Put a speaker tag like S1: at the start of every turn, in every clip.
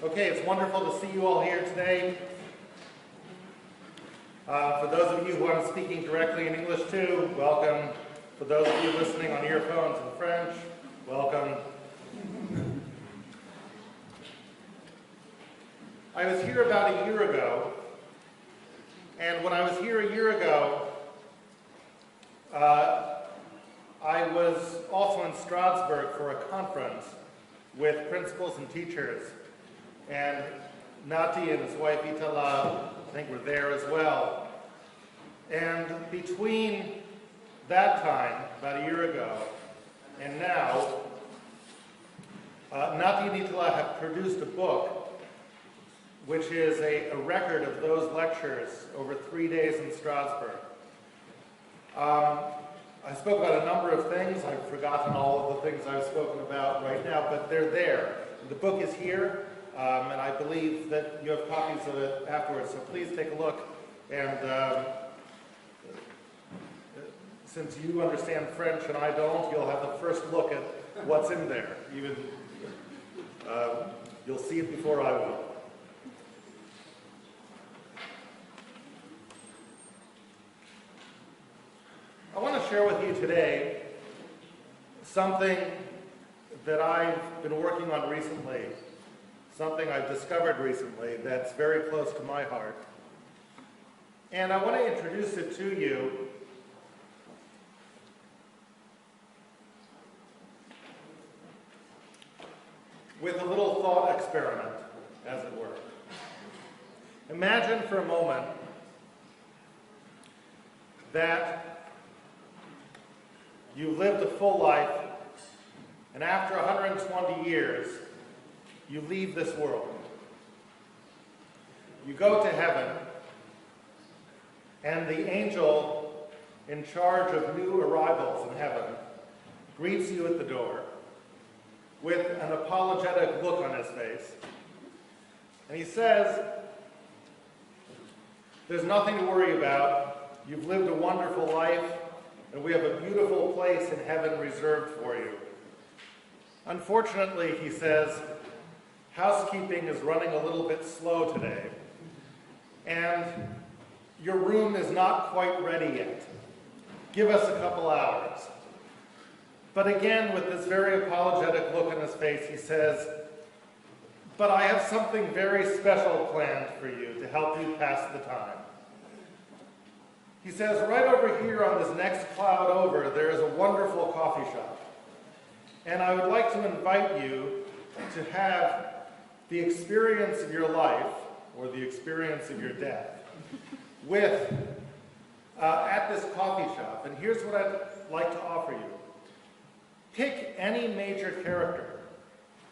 S1: Okay, it's wonderful to see you all here today. For those of you who aren't speaking directly in English too, welcome. For those of you listening on earphones in French, welcome. I was here about a year ago, and when I was here a year ago, I was also in Strasbourg for a conference with principals and teachers. And Nati and his wife Itala, I think, were there as well. And between that time, about a year ago, and now, Nati and Itala have produced a book which is a record of those lectures over 3 days in Strasbourg. I spoke about a number of things. I've forgotten all of the things I've spoken about right now, but they're there. The book is here. And I believe that you have copies of it afterwards, so please take a look. And since you understand French and I don't, you'll have the first look at what's in there. Even you'll see it before I will. I want to share with you today something that I've been working on recently. Something I've discovered recently that's very close to my heart. And I want to introduce it to you with a little thought experiment, as it were. Imagine for a moment that you lived a full life, and after 120 years, you leave this world. You go to heaven, and the angel in charge of new arrivals in heaven greets you at the door with an apologetic look on his face. And he says, "There's nothing to worry about. You've lived a wonderful life, and we have a beautiful place in heaven reserved for you. Unfortunately," he says, "housekeeping is running a little bit slow today, and your room is not quite ready yet. Give us a couple hours." But again, with this very apologetic look on his face, he says, "But I have something very special planned for you to help you pass the time." He says, "Right over here on this next cloud over, there is a wonderful coffee shop. And I would like to invite you to have the experience of your life, or the experience of your death, at this coffee shop. And here's what I'd like to offer you. Pick any major character,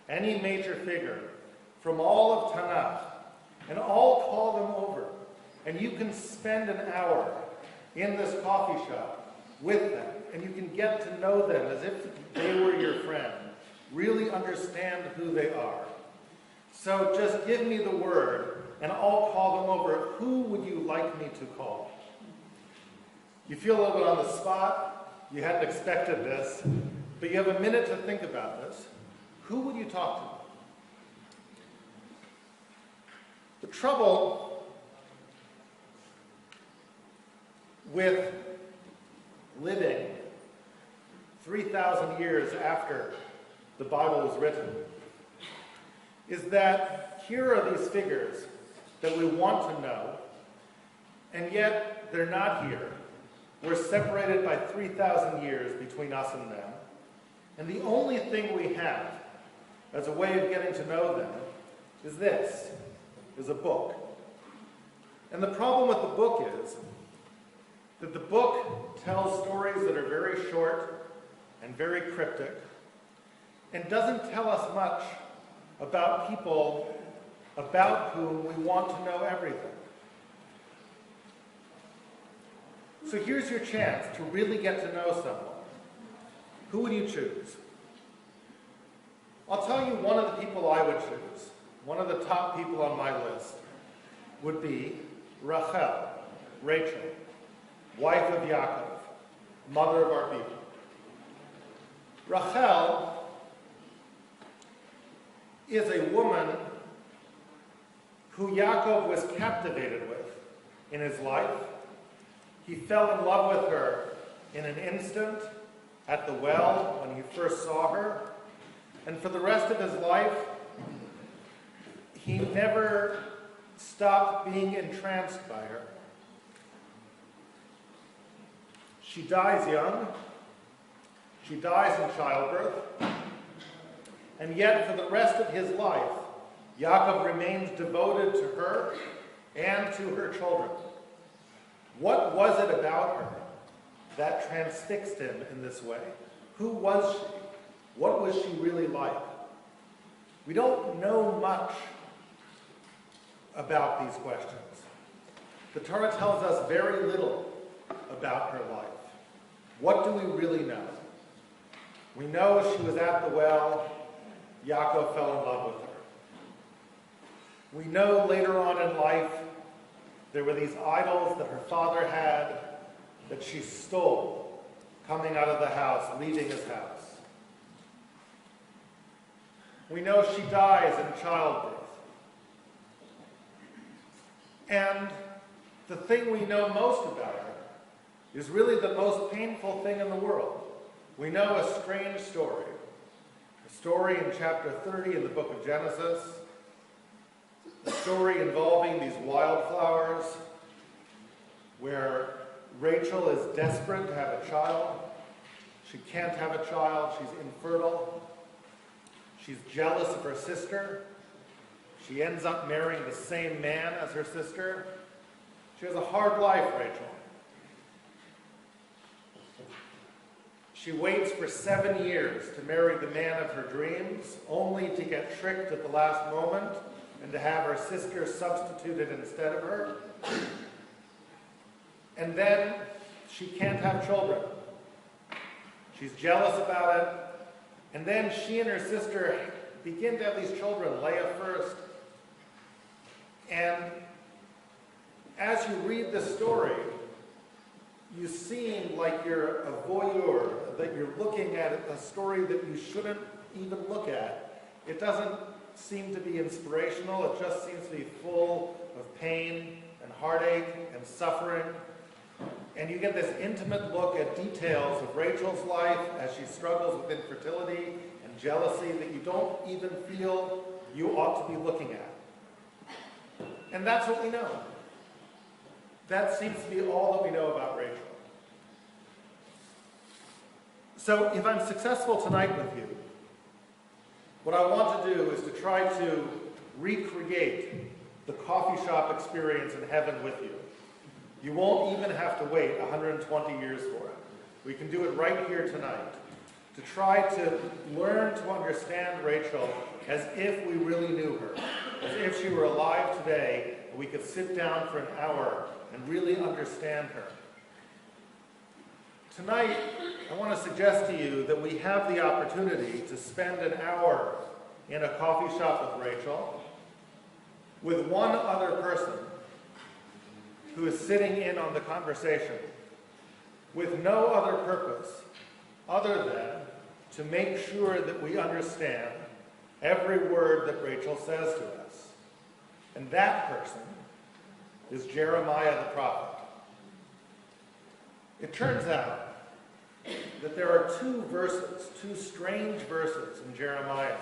S1: any major figure from all of Tanakh, and I'll call them over. And you can spend an hour in this coffee shop with them, and you can get to know them as if they were your friend. Really understand who they are. So just give me the word, and I'll call them over. Who would you like me to call?" You feel a little bit on the spot. You hadn't expected this, but you have a minute to think about this. Who would you talk to? The trouble with living 3,000 years after the Bible was written is that here are these figures that we want to know, and yet they're not here. We're separated by 3,000 years between us and them, and the only thing we have as a way of getting to know them is a book. And the problem with the book is that the book tells stories that are very short and very cryptic, and doesn't tell us much about people about whom we want to know everything. So here's your chance to really get to know someone. Who would you choose? I'll tell you one of the people I would choose. One of the top people on my list would be Rachel, wife of Yaakov, mother of our people. Rachel is a woman who Yaakov was captivated with in his life. He fell in love with her in an instant at the well when he first saw her. And for the rest of his life, he never stopped being entranced by her. She dies young. She dies in childbirth. And yet, for the rest of his life, Yaakov remains devoted to her and to her children. What was it about her that transfixed him in this way? Who was she? What was she really like? We don't know much about these questions. The Torah tells us very little about her life. What do we really know? We know she was at the well. Yaakov fell in love with her. We know later on in life there were these idols that her father had that she stole coming out of the house, leaving his house. We know she dies in childbirth. And the thing we know most about her is really the most painful thing in the world. We know a strange story. A story in chapter 30 in the book of Genesis. A story involving these wildflowers where Rachel is desperate to have a child. She can't have a child. She's infertile. She's jealous of her sister. She ends up marrying the same man as her sister. She has a hard life, Rachel. She waits for 7 years to marry the man of her dreams, only to get tricked at the last moment and to have her sister substituted instead of her. And then she can't have children. She's jealous about it. And then she and her sister begin to have these children, Leah first. And as you read this story, you seem like you're a voyeur, that you're looking at a story that you shouldn't even look at. It doesn't seem to be inspirational. It just seems to be full of pain and heartache and suffering. And you get this intimate look at details of Rachel's life as she struggles with infertility and jealousy that you don't even feel you ought to be looking at. And that's what we know. That seems to be all that we know about Rachel. So if I'm successful tonight with you, what I want to do is to try to recreate the coffee shop experience in heaven with you. You won't even have to wait 120 years for it. We can do it right here tonight. To try to learn to understand Rachel as if we really knew her, as if she were alive today, and we could sit down for an hour and really understand her. Tonight, I want to suggest to you that we have the opportunity to spend an hour in a coffee shop with Rachel, with one other person who is sitting in on the conversation, with no other purpose other than to make sure that we understand every word that Rachel says to us. And that person is Jeremiah the prophet. It turns out that there are two strange verses in Jeremiah,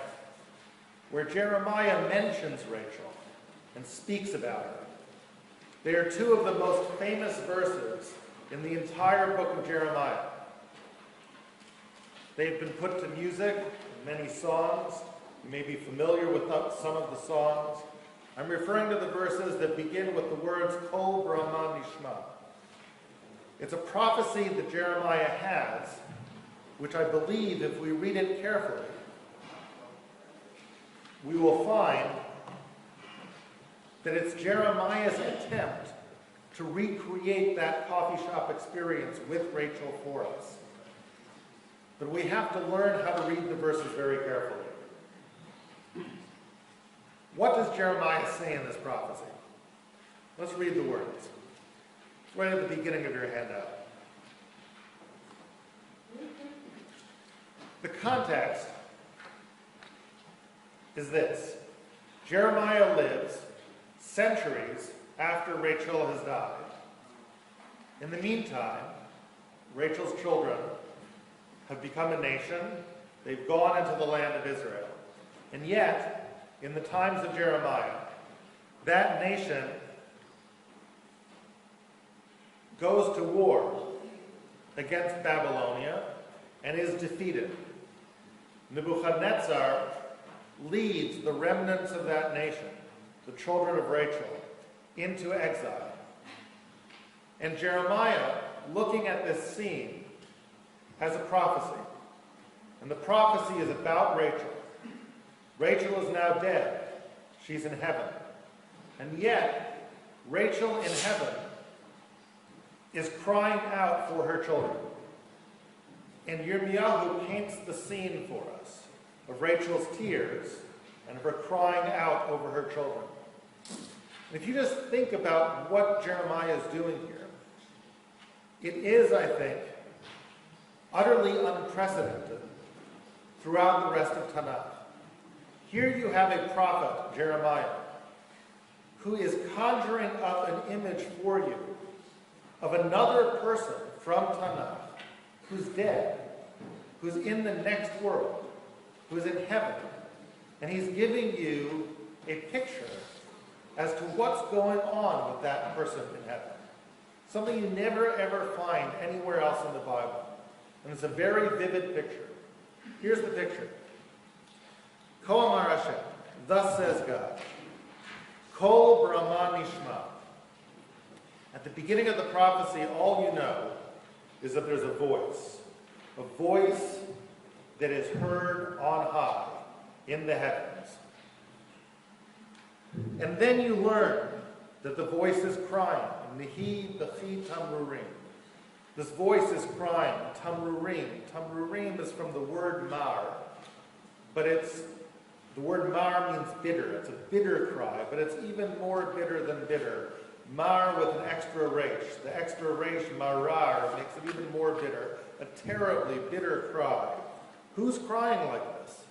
S1: where Jeremiah mentions Rachel and speaks about her. They are two of the most famous verses in the entire book of Jeremiah. They've been put to music in many songs. You may be familiar with some of the songs. I'm referring to the verses that begin with the words, Kol Brahma Nishma. It's a prophecy that Jeremiah has, which I believe, if we read it carefully, we will find that it's Jeremiah's attempt to recreate that coffee shop experience with Rachel for us. But we have to learn how to read the verses very carefully. What does Jeremiah say in this prophecy? Let's read the words. It's right at the beginning of your handout. The context is this. Jeremiah lives centuries after Rachel has died. In the meantime, Rachel's children have become a nation. They've gone into the land of Israel. And yet, in the times of Jeremiah, that nation goes to war against Babylonia and is defeated. Nebuchadnezzar leads the remnants of that nation, the children of Rachel, into exile. And Jeremiah, looking at this scene, has a prophecy. And the prophecy is about Rachel. Rachel is now dead. She's in heaven. And yet, Rachel in heaven is crying out for her children. And Yirmiyahu paints the scene for us of Rachel's tears and of her crying out over her children. And if you just think about what Jeremiah is doing here, it is, I think, utterly unprecedented throughout the rest of Tanakh. Here you have a prophet, Jeremiah, who is conjuring up an image for you of another person from Tanakh who's dead, who's in the next world, who's in heaven. And he's giving you a picture as to what's going on with that person in heaven. Something you never ever find anywhere else in the Bible. And it's a very vivid picture. Here's the picture. Ko amar Hashem, thus says God, Kol Brahma Nishma. At the beginning of the prophecy, all you know is that there's a voice that is heard on high in the heavens. And then you learn that the voice is crying, Nihi B'chi Tamrurim. This voice is crying, Tamrurim. Tamrurim is from the word mar, but the word mar means bitter. It's a bitter cry, but it's even more bitter than bitter. Mar with an extra resh. The extra resh, marar, makes it even more bitter. A terribly bitter cry. Who's crying like this?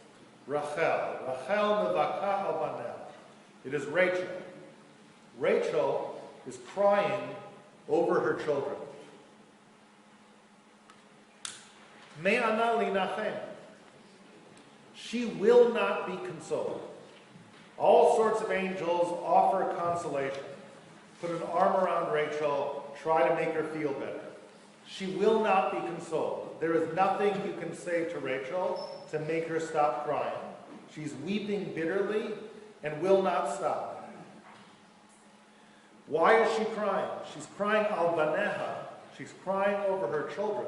S1: Rachel. Rachel mevaka al banel. It is Rachel. Rachel is crying over her children. Me'ana linachem. She will not be consoled. All sorts of angels offer consolation. Put an arm around Rachel, try to make her feel better. She will not be consoled. There is nothing you can say to Rachel to make her stop crying. She's weeping bitterly and will not stop. Why is she crying? She's crying al baneha. She's crying over her children.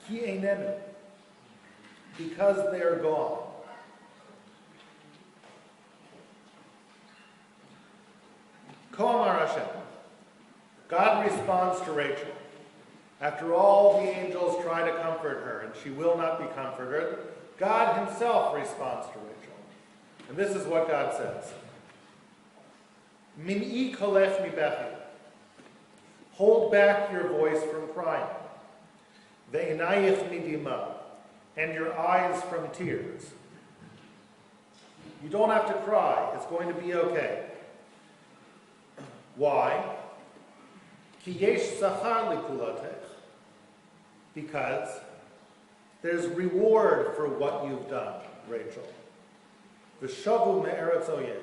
S1: Ki einenu. Because they are gone. Ko amar Hashem. God responds to Rachel. After all the angels try to comfort her, and she will not be comforted, God himself responds to Rachel. And this is what God says. Min'i kolech mibechi. Hold back your voice from crying. Ve'inayich midima. And your eyes from tears. You don't have to cry. It's going to be okay. Why? Ki yesh sachar likulatech. Because there's reward for what you've done, Rachel. V'shavu me'eretz oyev.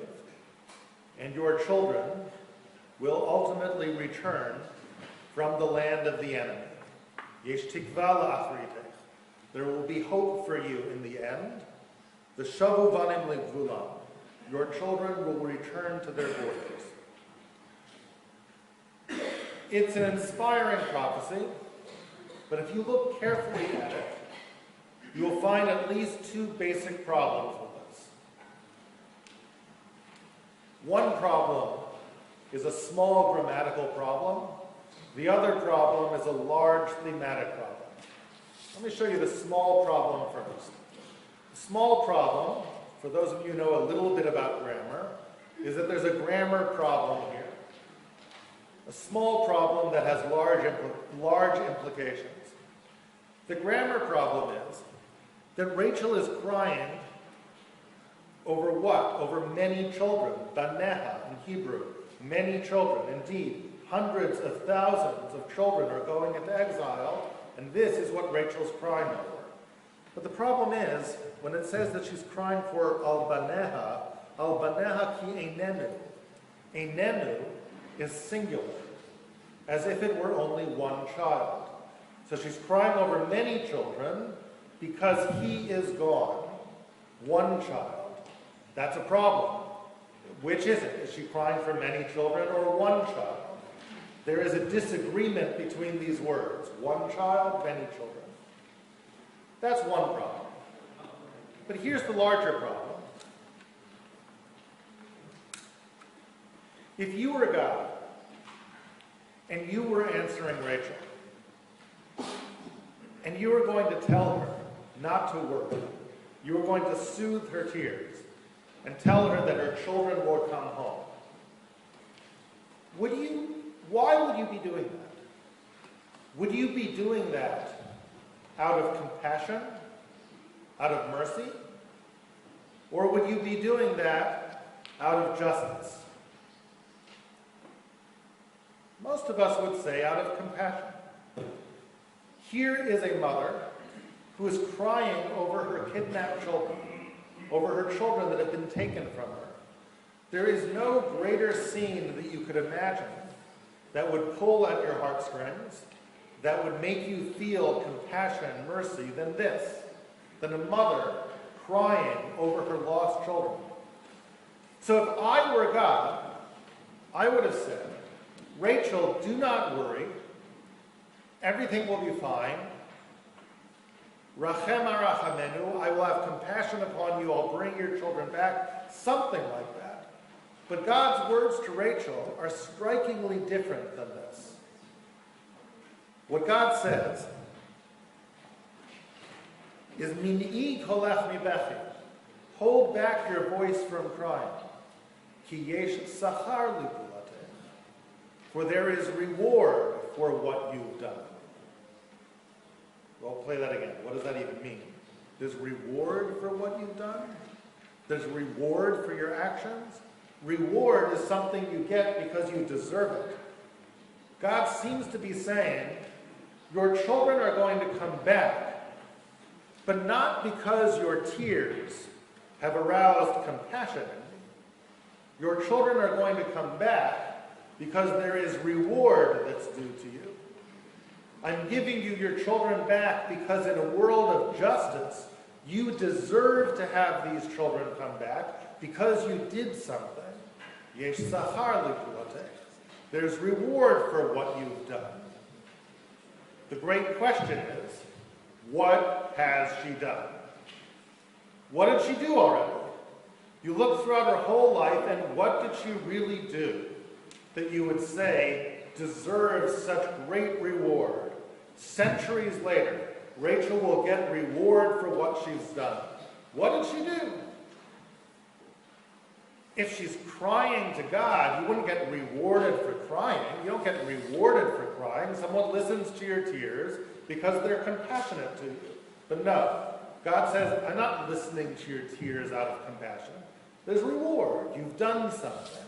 S1: And your children will ultimately return from the land of the enemy. Yesh tikva la'achritech. There will be hope for you in the end. V'shavu banim legvulam. Your children will return to their borders. It's an inspiring prophecy, but if you look carefully at it, you will find at least two basic problems with this. One problem is a small grammatical problem. The other problem is a large thematic problem. Let me show you the small problem first. The small problem, for those of you who know a little bit about grammar, is that there's a grammar problem here. A small problem that has large implications. The grammar problem is that Rachel is crying Over what? Over many children. Baneha in Hebrew. Many children. Indeed, hundreds of thousands of children are going into exile, and this is what Rachel's crying over. But the problem is, when it says that she's crying for al baneha ki einenu. Einenu is singular, as if it were only one child. So she's crying over many children because he is gone. One child. That's a problem. Which is it? Is she crying for many children or one child? There is a disagreement between these words. One child, many children. That's one problem. But here's the larger problem. If you were God, and you were answering Rachel, and you were going to tell her not to worry, you were going to soothe her tears, and tell her that her children will come home, why would you be doing that? Would you be doing that out of compassion, out of mercy? Or would you be doing that out of justice? Most of us would say out of compassion. Here is a mother who is crying over her kidnapped children, over her children that have been taken from her. There is no greater scene that you could imagine that would pull at your heartstrings, that would make you feel compassion and mercy than this, than a mother crying over her lost children. So if I were God, I would have said, Rachel, do not worry. Everything will be fine. Rachem arachamenu, I will have compassion upon you. I'll bring your children back. Something like that. But God's words to Rachel are strikingly different than this. What God says is, Min'i kolech mibechi. Hold back your voice from crying. Ki yesh sachar lipulatech. For there is reward for what you've done. Well, play that again. What does that even mean? There's reward for what you've done? There's reward for your actions? Reward is something you get because you deserve it. God seems to be saying, your children are going to come back, but not because your tears have aroused compassion in me. Your children are going to come back because there is reward that's due to you. I'm giving you your children back because in a world of justice, you deserve to have these children come back because you did something. Yesh sachar lipulatech. There's reward for what you've done. The great question is, what has she done? What did she do already? You look throughout her whole life, and what did she really do that you would say deserves such great reward? Centuries later, Rachel will get reward for what she's done. What did she do? If she's crying to God, you wouldn't get rewarded for crying. You don't get rewarded for crying. Someone listens to your tears because they're compassionate to you. But no, God says, I'm not listening to your tears out of compassion. There's reward. You've done something.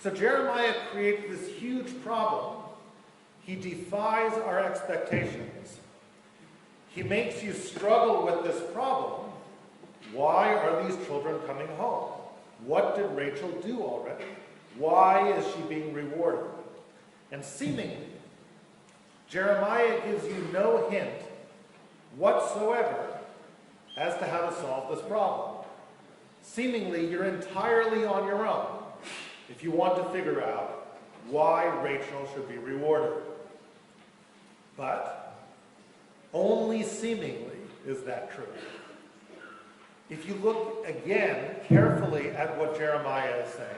S1: So Jeremiah creates this huge problem. He defies our expectations. He makes you struggle with this problem. Why are these children coming home? What did Rachel do already? Why is she being rewarded? And seemingly, Jeremiah gives you no hint whatsoever as to how to solve this problem. Seemingly, you're entirely on your own if you want to figure out why Rachel should be rewarded. But only seemingly is that true. If you look again carefully at what Jeremiah is saying,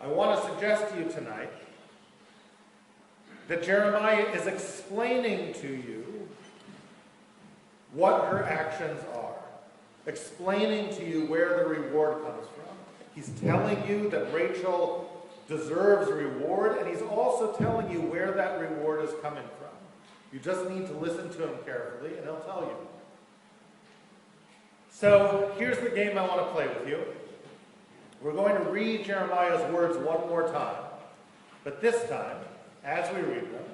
S1: I want to suggest to you tonight that Jeremiah is explaining to you what her actions are, explaining to you where the reward comes from. He's telling you that Rachel deserves reward, and he's also telling you where that reward is coming from. You just need to listen to him carefully, and he'll tell you. So here's the game I want to play with you. We're going to read Jeremiah's words one more time. But this time, as we read them,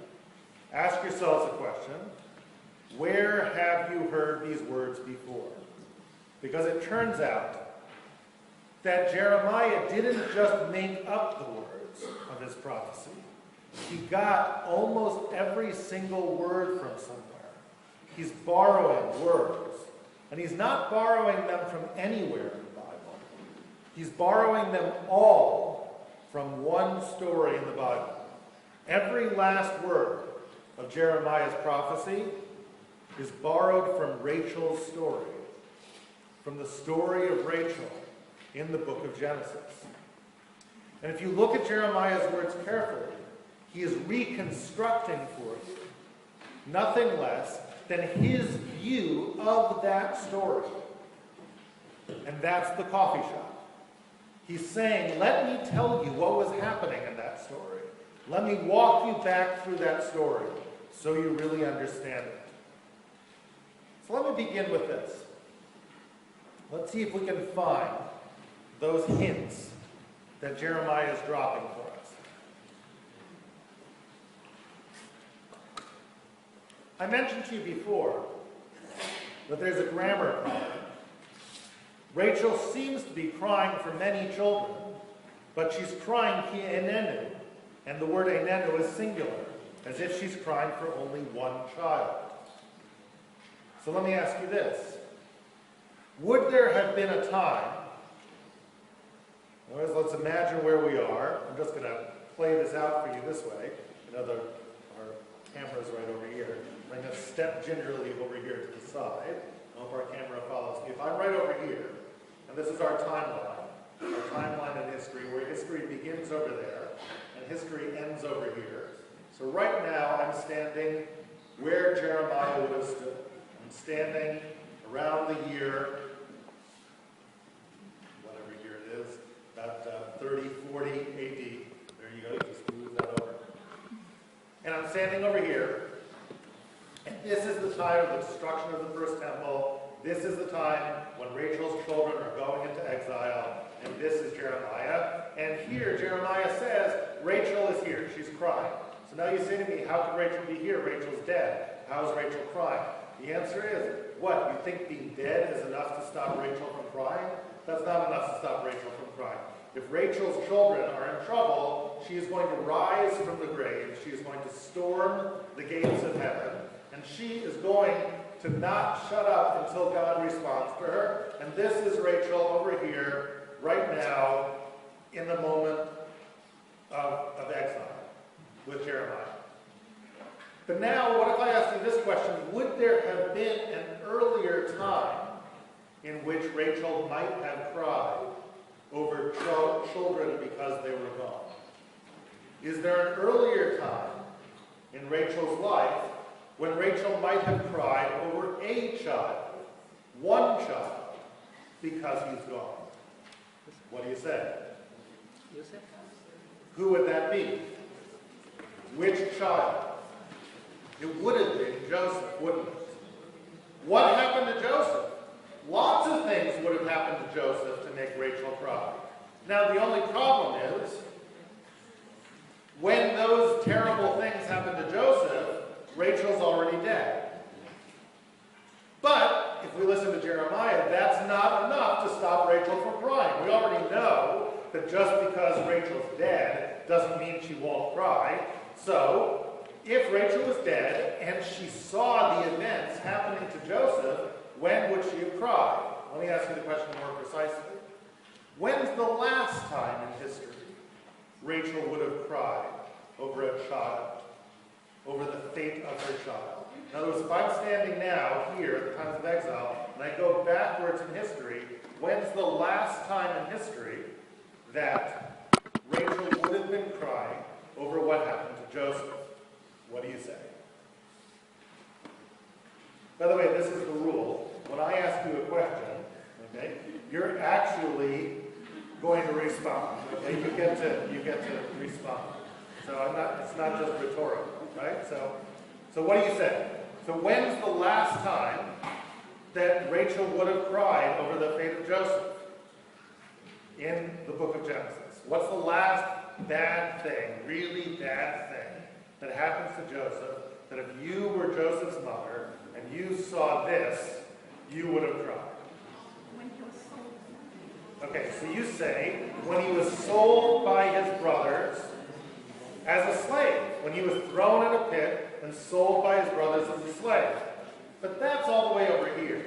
S1: ask yourselves a question. Where have you heard these words before? Because it turns out that Jeremiah didn't just make up the words of his prophecy. He got almost every single word from somewhere. He's borrowing words. And he's not borrowing them from anywhere in the Bible. He's borrowing them all from one story in the Bible. Every last word of Jeremiah's prophecy is borrowed from Rachel's story, from the story of Rachel in the book of Genesis. And if you look at Jeremiah's words carefully, he is reconstructing for you nothing less than his view of that story. And that's the coffee shop. He's saying, let me tell you what was happening in that story. Let me walk you back through that story so you really understand it. So let me begin with this. Let's see if we can find those hints that Jeremiah is dropping for us. I mentioned to you before that there's a grammar problem. Rachel seems to be crying for many children, but she's crying ki enenu, and the word enenu is singular, as if she's crying for only one child. So let me ask you this. Would there have been a time, let's imagine where we are. I'm just going to play this out for you this way. Our camera's right over here. I'm going to step gingerly over here to the side. I hope our camera follows me. If I'm right over here, and this is our timeline in history, where history begins over there, and history ends over here. So right now, I'm standing where Jeremiah would have stood. I'm standing around the year, whatever year it is, about 30, 40 AD. There you go, just move that over. And I'm standing over here, and this is the time of the destruction of the first temple. This is the time when Rachel's children are going into exile, and this is Jeremiah. And here, Jeremiah says, Rachel is here. She's crying. So now you say to me, how could Rachel be here? Rachel's dead. How is Rachel crying? The answer is, what? You think being dead is enough to stop Rachel from crying? That's not enough to stop Rachel from crying. If Rachel's children are in trouble, she is going to rise from the grave. She is going to storm the gates of heaven. And she is going to not shut up until God responds to her. And this is Rachel over here, right now, in the moment of exile with Jeremiah. But now, what if I ask you this question? Would there have been an earlier time in which Rachel might have cried over children because they were gone? Is there an earlier time in Rachel's life when Rachel might have cried over a child, one child, because he's gone? What do you say? Who would that be? Which child? It would have been Joseph, wouldn't it? What happened to Joseph? Lots of things would have happened to Joseph to make Rachel cry. Now, the only problem is, when those terrible things happened to Joseph, Rachel's already dead. But, if we listen to Jeremiah, that's not enough to stop Rachel from crying. We already know that just because Rachel's dead doesn't mean she won't cry. So, if Rachel was dead and she saw the events happening to Joseph, when would she have cried? Let me ask you the question more precisely. When's the last time in history Rachel would have cried over a child, over the fate of her child? In other words, if I'm standing now here at the times of exile, and I go backwards in history, when's the last time in history that Rachel would have been crying over what happened to Joseph? What do you say? By the way, this is the rule. When I ask you a question, okay, you're actually going to respond. Okay, you get to respond. So it's not just rhetorical, right? So what do you say? So when's the last time that Rachel would have cried over the fate of Joseph in the book of Genesis? What's the last bad thing, really bad thing, that happens to Joseph, that if you were Joseph's mother and you saw this, you would have cried?
S2: When he was sold.
S1: Okay, so you say, when he was sold by his brothers as a slave, when he was thrown in a pit and sold by his brothers as a slave. But that's all the way over here,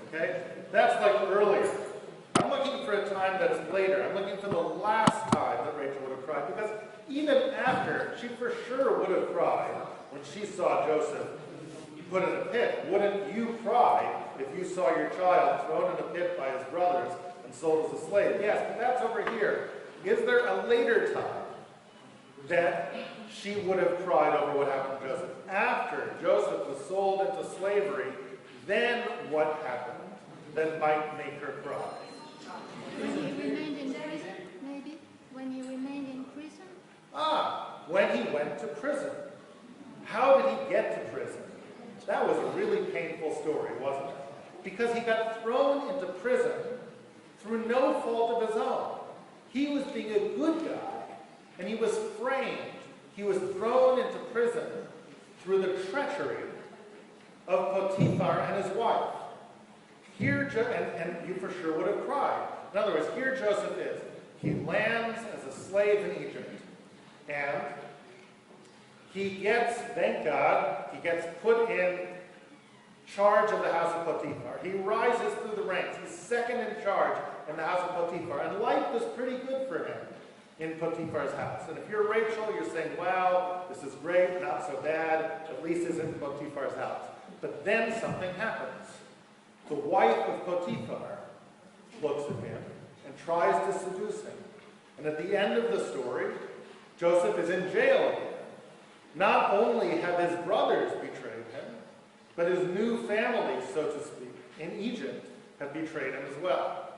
S1: okay? That's like earlier. I'm looking for a time that's later. I'm looking for the last time that Rachel would have cried, because even after, she for sure would have cried when she saw Joseph put in a pit. Wouldn't you cry if you saw your child thrown in a pit by his brothers and sold as a slave? Yes, but that's over here. Is there a later time that she would have cried over what happened to Joseph? After Joseph was sold into slavery, then what happened that might make her cry?
S2: When he remained in prison, maybe? When he remained in prison?
S1: When he went to prison. How did he get to prison? That was a really painful story, wasn't it? Because he got thrown into prison through no fault of his own. He was being a good guy, and he was framed. He was thrown into prison through the treachery of Potiphar and his wife. Here, and you for sure would have cried. In other words, here Joseph is. He lands as a slave in Egypt, and he gets, thank God, he gets put in charge of the house of Potiphar. He rises through the ranks. He's second in charge in the house of Potiphar, and life is pretty good for him in Potiphar's house. And if you're Rachel, you're saying, wow, this is great, not so bad, at least it's in Potiphar's house. But then something happens. The wife of Potiphar looks at him and tries to seduce him. And at the end of the story, Joseph is in jail again. Not only have his brothers betrayed him, but his new family, so to speak, in Egypt have betrayed him as well.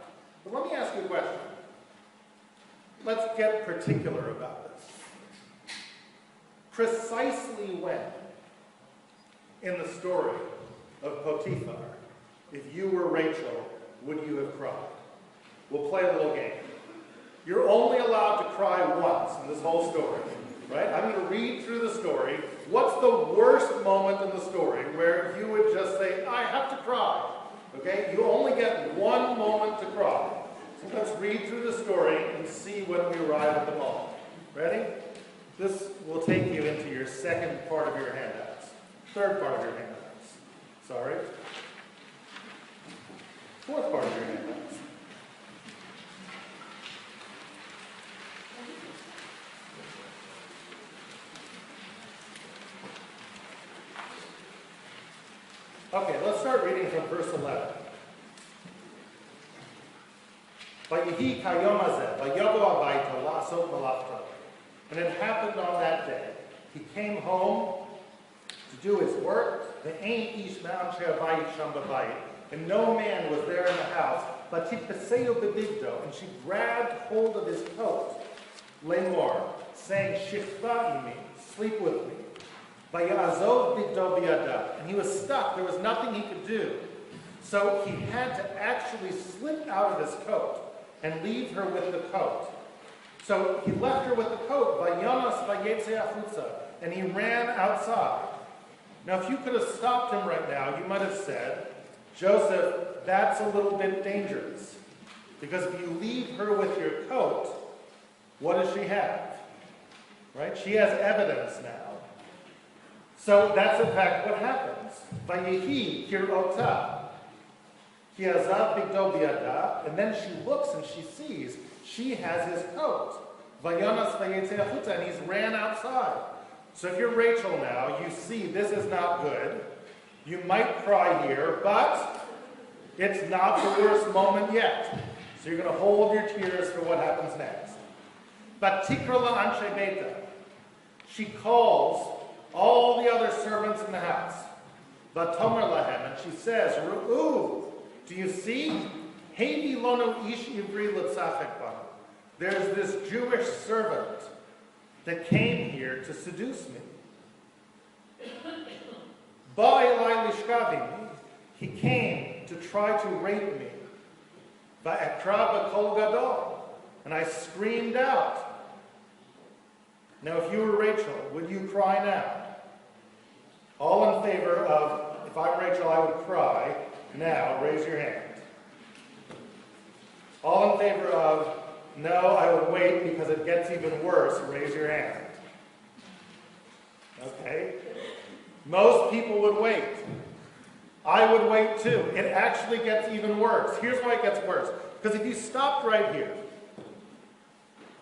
S1: But let me ask you a question. Let's get particular about this. Precisely when, in the story of Potiphar, if you were Rachel, would you have cried? We'll play a little game. You're only allowed to cry once in this whole story, right? I'm going to read through the story. What's the worst moment in the story where you would just say, I have to cry? Okay? You only get one moment to cry. So let's read through the story and see when we arrive at the moment. Ready? This will take you into your second part of your handouts. Third part of your handouts. Sorry. Fourth part of your handouts. Okay, let's start reading from verse 11. Vayihi kayom hazeh, vayovo habayito la'asot malachto. And it happened on that day. He came home to do his work. Ve'ein ish me'amshei habayit sham b'bayit. And no man was there in the house. But tipaseo bebigdo. And she grabbed hold of his coat, lemor, saying, Shifta imi, sleep with me. Vayazov bigdo biyadav. And he was stuck. There was nothing he could do. So he had to actually slip out of his coat and leave her with the coat. So he left her with the coat, vayonos vayetze achutza, and he ran outside. Now, if you could have stopped him right now, you might have said, Joseph, that's a little bit dangerous. Because if you leave her with your coat, what does she have? Right? She has evidence now. So that's in fact what happens. Vayehi kirota. Kiazav bigdo biyada, and then she looks and she sees she has his coat. Vayonas vayetze achutza, and he's ran outside. So if you're Rachel now, you see this is not good. You might cry here, but it's not the worst moment yet. So you're going to hold your tears for what happens next. But tikra la'anshe beta. She calls all the other servants in the house. Vatomer lahem, and she says, Ru'u, do you see? Hevi lono ish ivri l'tzachek banu. There's this Jewish servant that came here to seduce me. Ba elai lishkavim. He came to try to rape me. Va'ekra b'kol gadol. And I screamed out. Now, if you were Rachel, would you cry now? All in favor of, if I'm Rachel, I would cry. Now, raise your hand. All in favor of, no, I would wait because it gets even worse, raise your hand. Okay? Most people would wait. I would wait too. It actually gets even worse. Here's why it gets worse. Because if you stopped right here,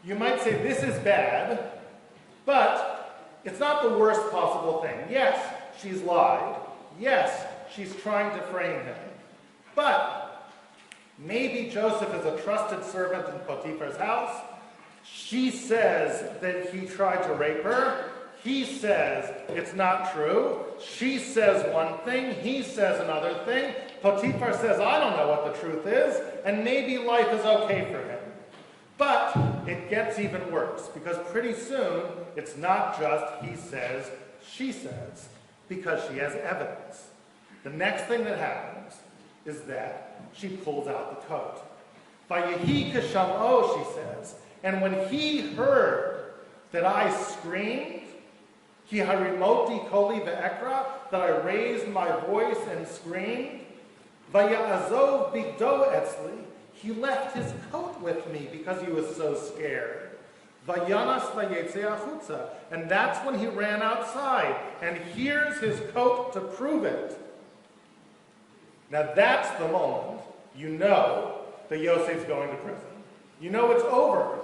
S1: you might say this is bad, but it's not the worst possible thing. Yes, she's lied. Yes, she's trying to frame him. But maybe Joseph is a trusted servant in Potiphar's house. She says that he tried to rape her. He says it's not true. She says one thing. He says another thing. Potiphar says, I don't know what the truth is. And maybe life is okay for him. But it gets even worse. Because pretty soon, it's not just he says, she says. Because she has evidence. The next thing that happens is that she pulls out the coat. Vayehi kasham'o, she says. And when he heard that I screamed, Ki harimoti koli ve'ekra, that I raised my voice and screamed, Vaya'azov bigdo etzli, he left his coat with me because he was so scared. Vayanas vayetze achutza, and that's when he ran outside. And here's his coat to prove it. Now that's the moment you know that Yosef's going to prison. You know it's over.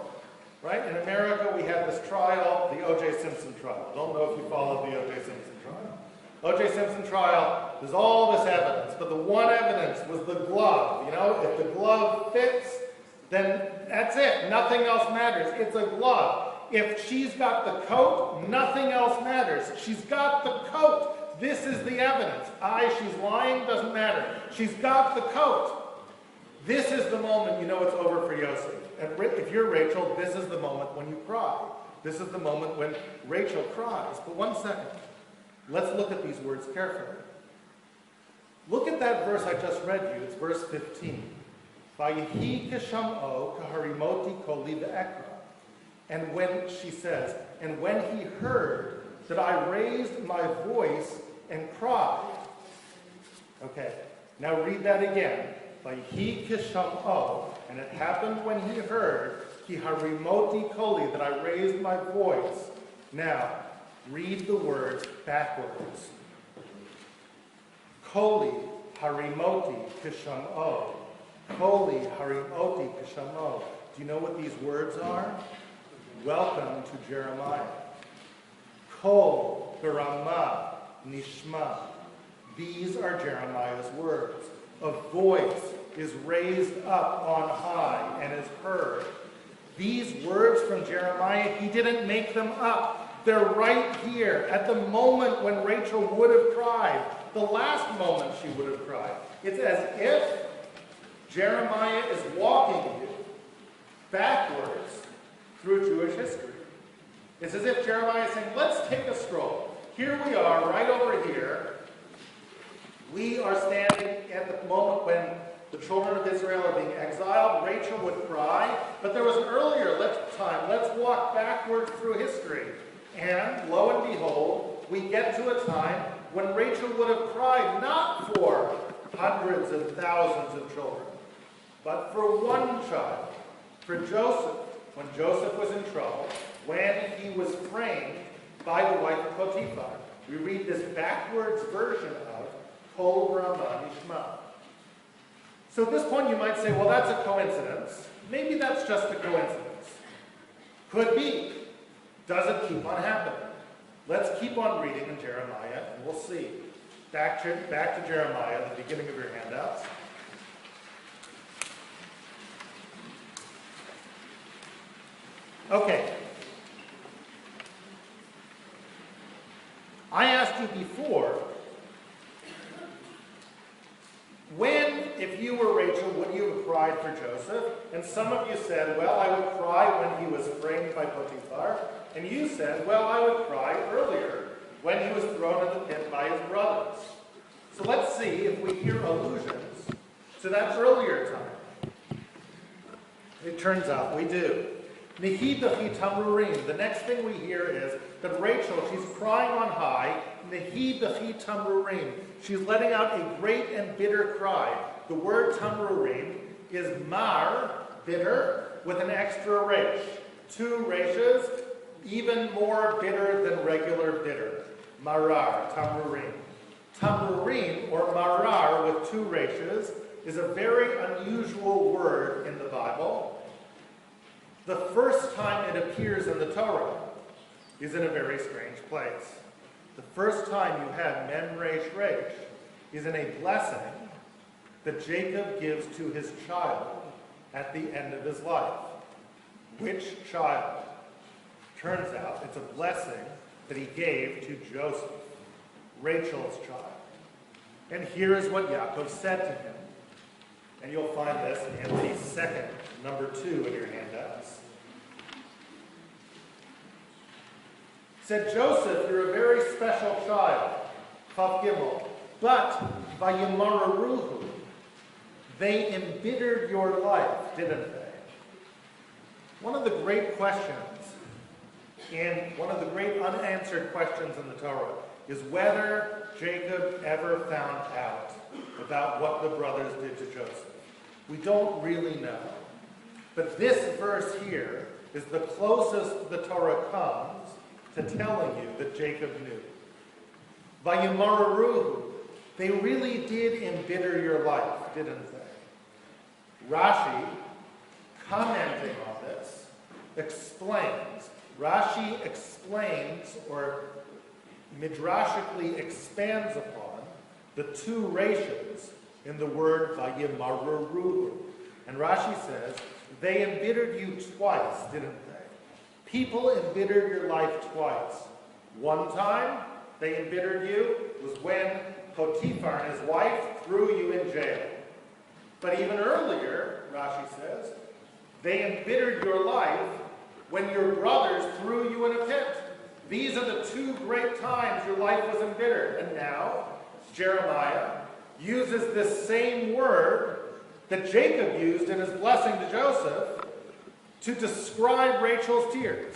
S1: Right? In America, we had this trial, the O.J. Simpson trial. I don't know if you followed the O.J. Simpson trial. O.J. Simpson trial, there's all this evidence, but the one evidence was the glove. You know, if the glove fits, then that's it. Nothing else matters. It's a glove. If she's got the coat, nothing else matters. She's got the coat. This is the evidence. She's lying, doesn't matter. She's got the coat. This is the moment you know it's over for Yosef. And if you're Rachel, this is the moment when you cry. This is the moment when Rachel cries. But one second. Let's look at these words carefully. Look at that verse I just read you. It's verse 15. Vayehi kasham'o kaharimoti koli ve'ekra. And when she says, and when he heard that I raised my voice and cried. Okay, now read that again. Vayehi kasham'o, and it happened when he heard, ki harimoti koli, that I raised my voice. Now, read the words backwards. Koli harimoti kasham'o. Koli harimoti kasham'o. Do you know what these words are? Welcome to Jeremiah. Kol barama nishma. These are Jeremiah's words. A voice is raised up on high and is heard. These words from Jeremiah, he didn't make them up. They're right here at the moment when Rachel would have cried, the last moment she would have cried. It's as if Jeremiah is walking you backwards through Jewish history. It's as if Jeremiah is saying, let's take a stroll. Here we are, right over here. We are standing at the moment when the children of Israel are being exiled. Rachel would cry, but there was an earlier time. Let's walk backwards through history. And lo and behold, we get to a time when Rachel would have cried not for hundreds and thousands of children, but for one child, for Joseph, when Joseph was in trouble, when he was framed by the wife of Potiphar. We read this backwards version of Kol Brahma Nishma. So at this point you might say, well, that's a coincidence. Maybe that's just a coincidence. Could be. Does it keep on happening? Let's keep on reading in Jeremiah, and we'll see. Back to Jeremiah, the beginning of your handouts. Okay. I asked you before, if you were Rachel, would you have cried for Joseph? And some of you said, well, I would cry when he was framed by Potiphar. And you said, well, I would cry earlier when he was thrown in the pit by his brothers. So let's see if we hear allusions to that earlier time? It turns out we do. Nehi b'chi tamrurim. The next thing we hear is that Rachel, she's crying on high. Nehi b'chi tamrurim. She's letting out a great and bitter cry. The word tamrurim is mar, bitter, with an extra resh. 2 reshes, even more bitter than regular bitter. Marar, tamrurim. Tamrurim, or marar with 2 reshes, is a very unusual word in the Bible. The first time it appears in the Torah is in a very strange place. The first time you have men resh resh is in a blessing that Jacob gives to his child at the end of his life. Which child? Turns out it's a blessing that he gave to Joseph, Rachel's child. And here is what Yaakov said to him. And you'll find this in the second, number 2 in your handouts. Said, Joseph, you're a very special child, Chaf Gimel, but vayimararuhu, they embittered your life, didn't they? One of the great questions, and one of the great unanswered questions in the Torah, is whether Jacob ever found out about what the brothers did to Joseph. We don't really know. But this verse here is the closest the Torah comes to telling you that Jacob knew. Vayimararuhu, they really did embitter your life, didn't they? Rashi, commenting on this, explains. Rashi explains, or midrashically expands upon, the 2 ratios in the word vayimararuhu. And Rashi says, they embittered you twice, didn't they? People embittered your life twice. One time they embittered you was when Potiphar and his wife threw you in jail. But even earlier, Rashi says, they embittered your life when your brothers threw you in a pit. These are the 2 great times your life was embittered. And now, Jeremiah uses this same word that Jacob used in his blessing to Joseph to describe Rachel's tears.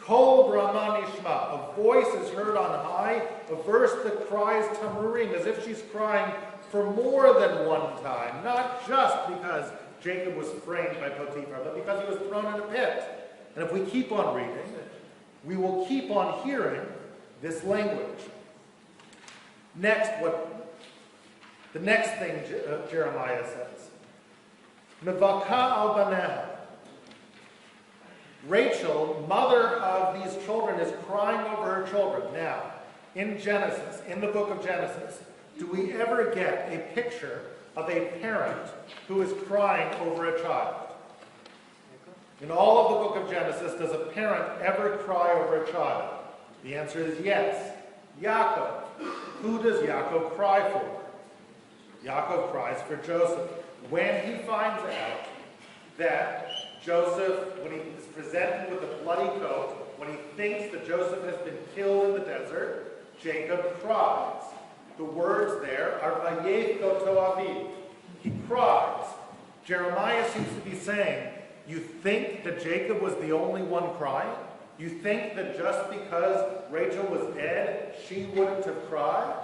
S1: Kol brahma nishma, a voice is heard on high, a verse that cries tamrurim, as if she's crying for more than one time, not just because Jacob was framed by Potiphar, but because he was thrown in a pit. And if we keep on reading, we will keep on hearing this language. Next, the next thing Jeremiah says, Mevaka al baneha. Rachel, mother of these children, is crying over her children. Now, in Genesis, in the book of Genesis, do we ever get a picture of a parent who is crying over a child? In all of the book of Genesis, does a parent ever cry over a child? The answer is yes. Yaakov. Who does Yaakov cry for? Yaakov cries for Joseph. When he finds out that Joseph, when he is presented with a bloody coat, when he thinks that Joseph has been killed in the desert, Jacob cries. The words there are vayef goto aviv. He cries. Jeremiah seems to be saying, you think that Jacob was the only one crying? You think that just because Rachel was dead, she wouldn't have cried?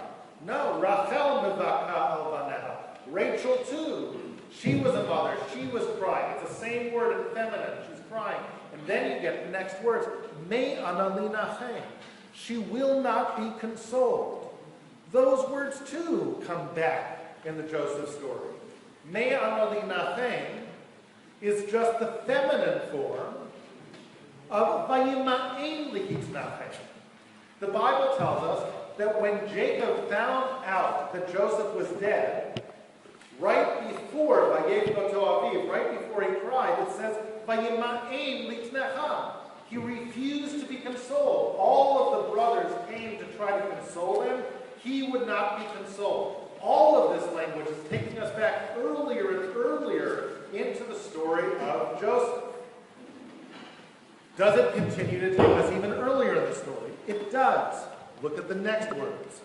S1: No, Rachel mevaka al baneha. Rachel too. She was a mother. She was crying. It's the same word in feminine. She's crying. And then you get the next words. Me analina chen. She will not be consoled. Those words too come back in the Joseph story. Me analina chen is just the feminine form of vayima'en lichitnachen. The Bible tells us that when Jacob found out that Joseph was dead, right before vayef goto aviv, right before he cried, it says vayima'en lichnecha. He refused to be consoled. All of the brothers came to try to console him. He would not be consoled. All of this language is taking us back earlier and earlier into the story of Joseph. Does it continue to take us even earlier in the story? It does. Look at the next words.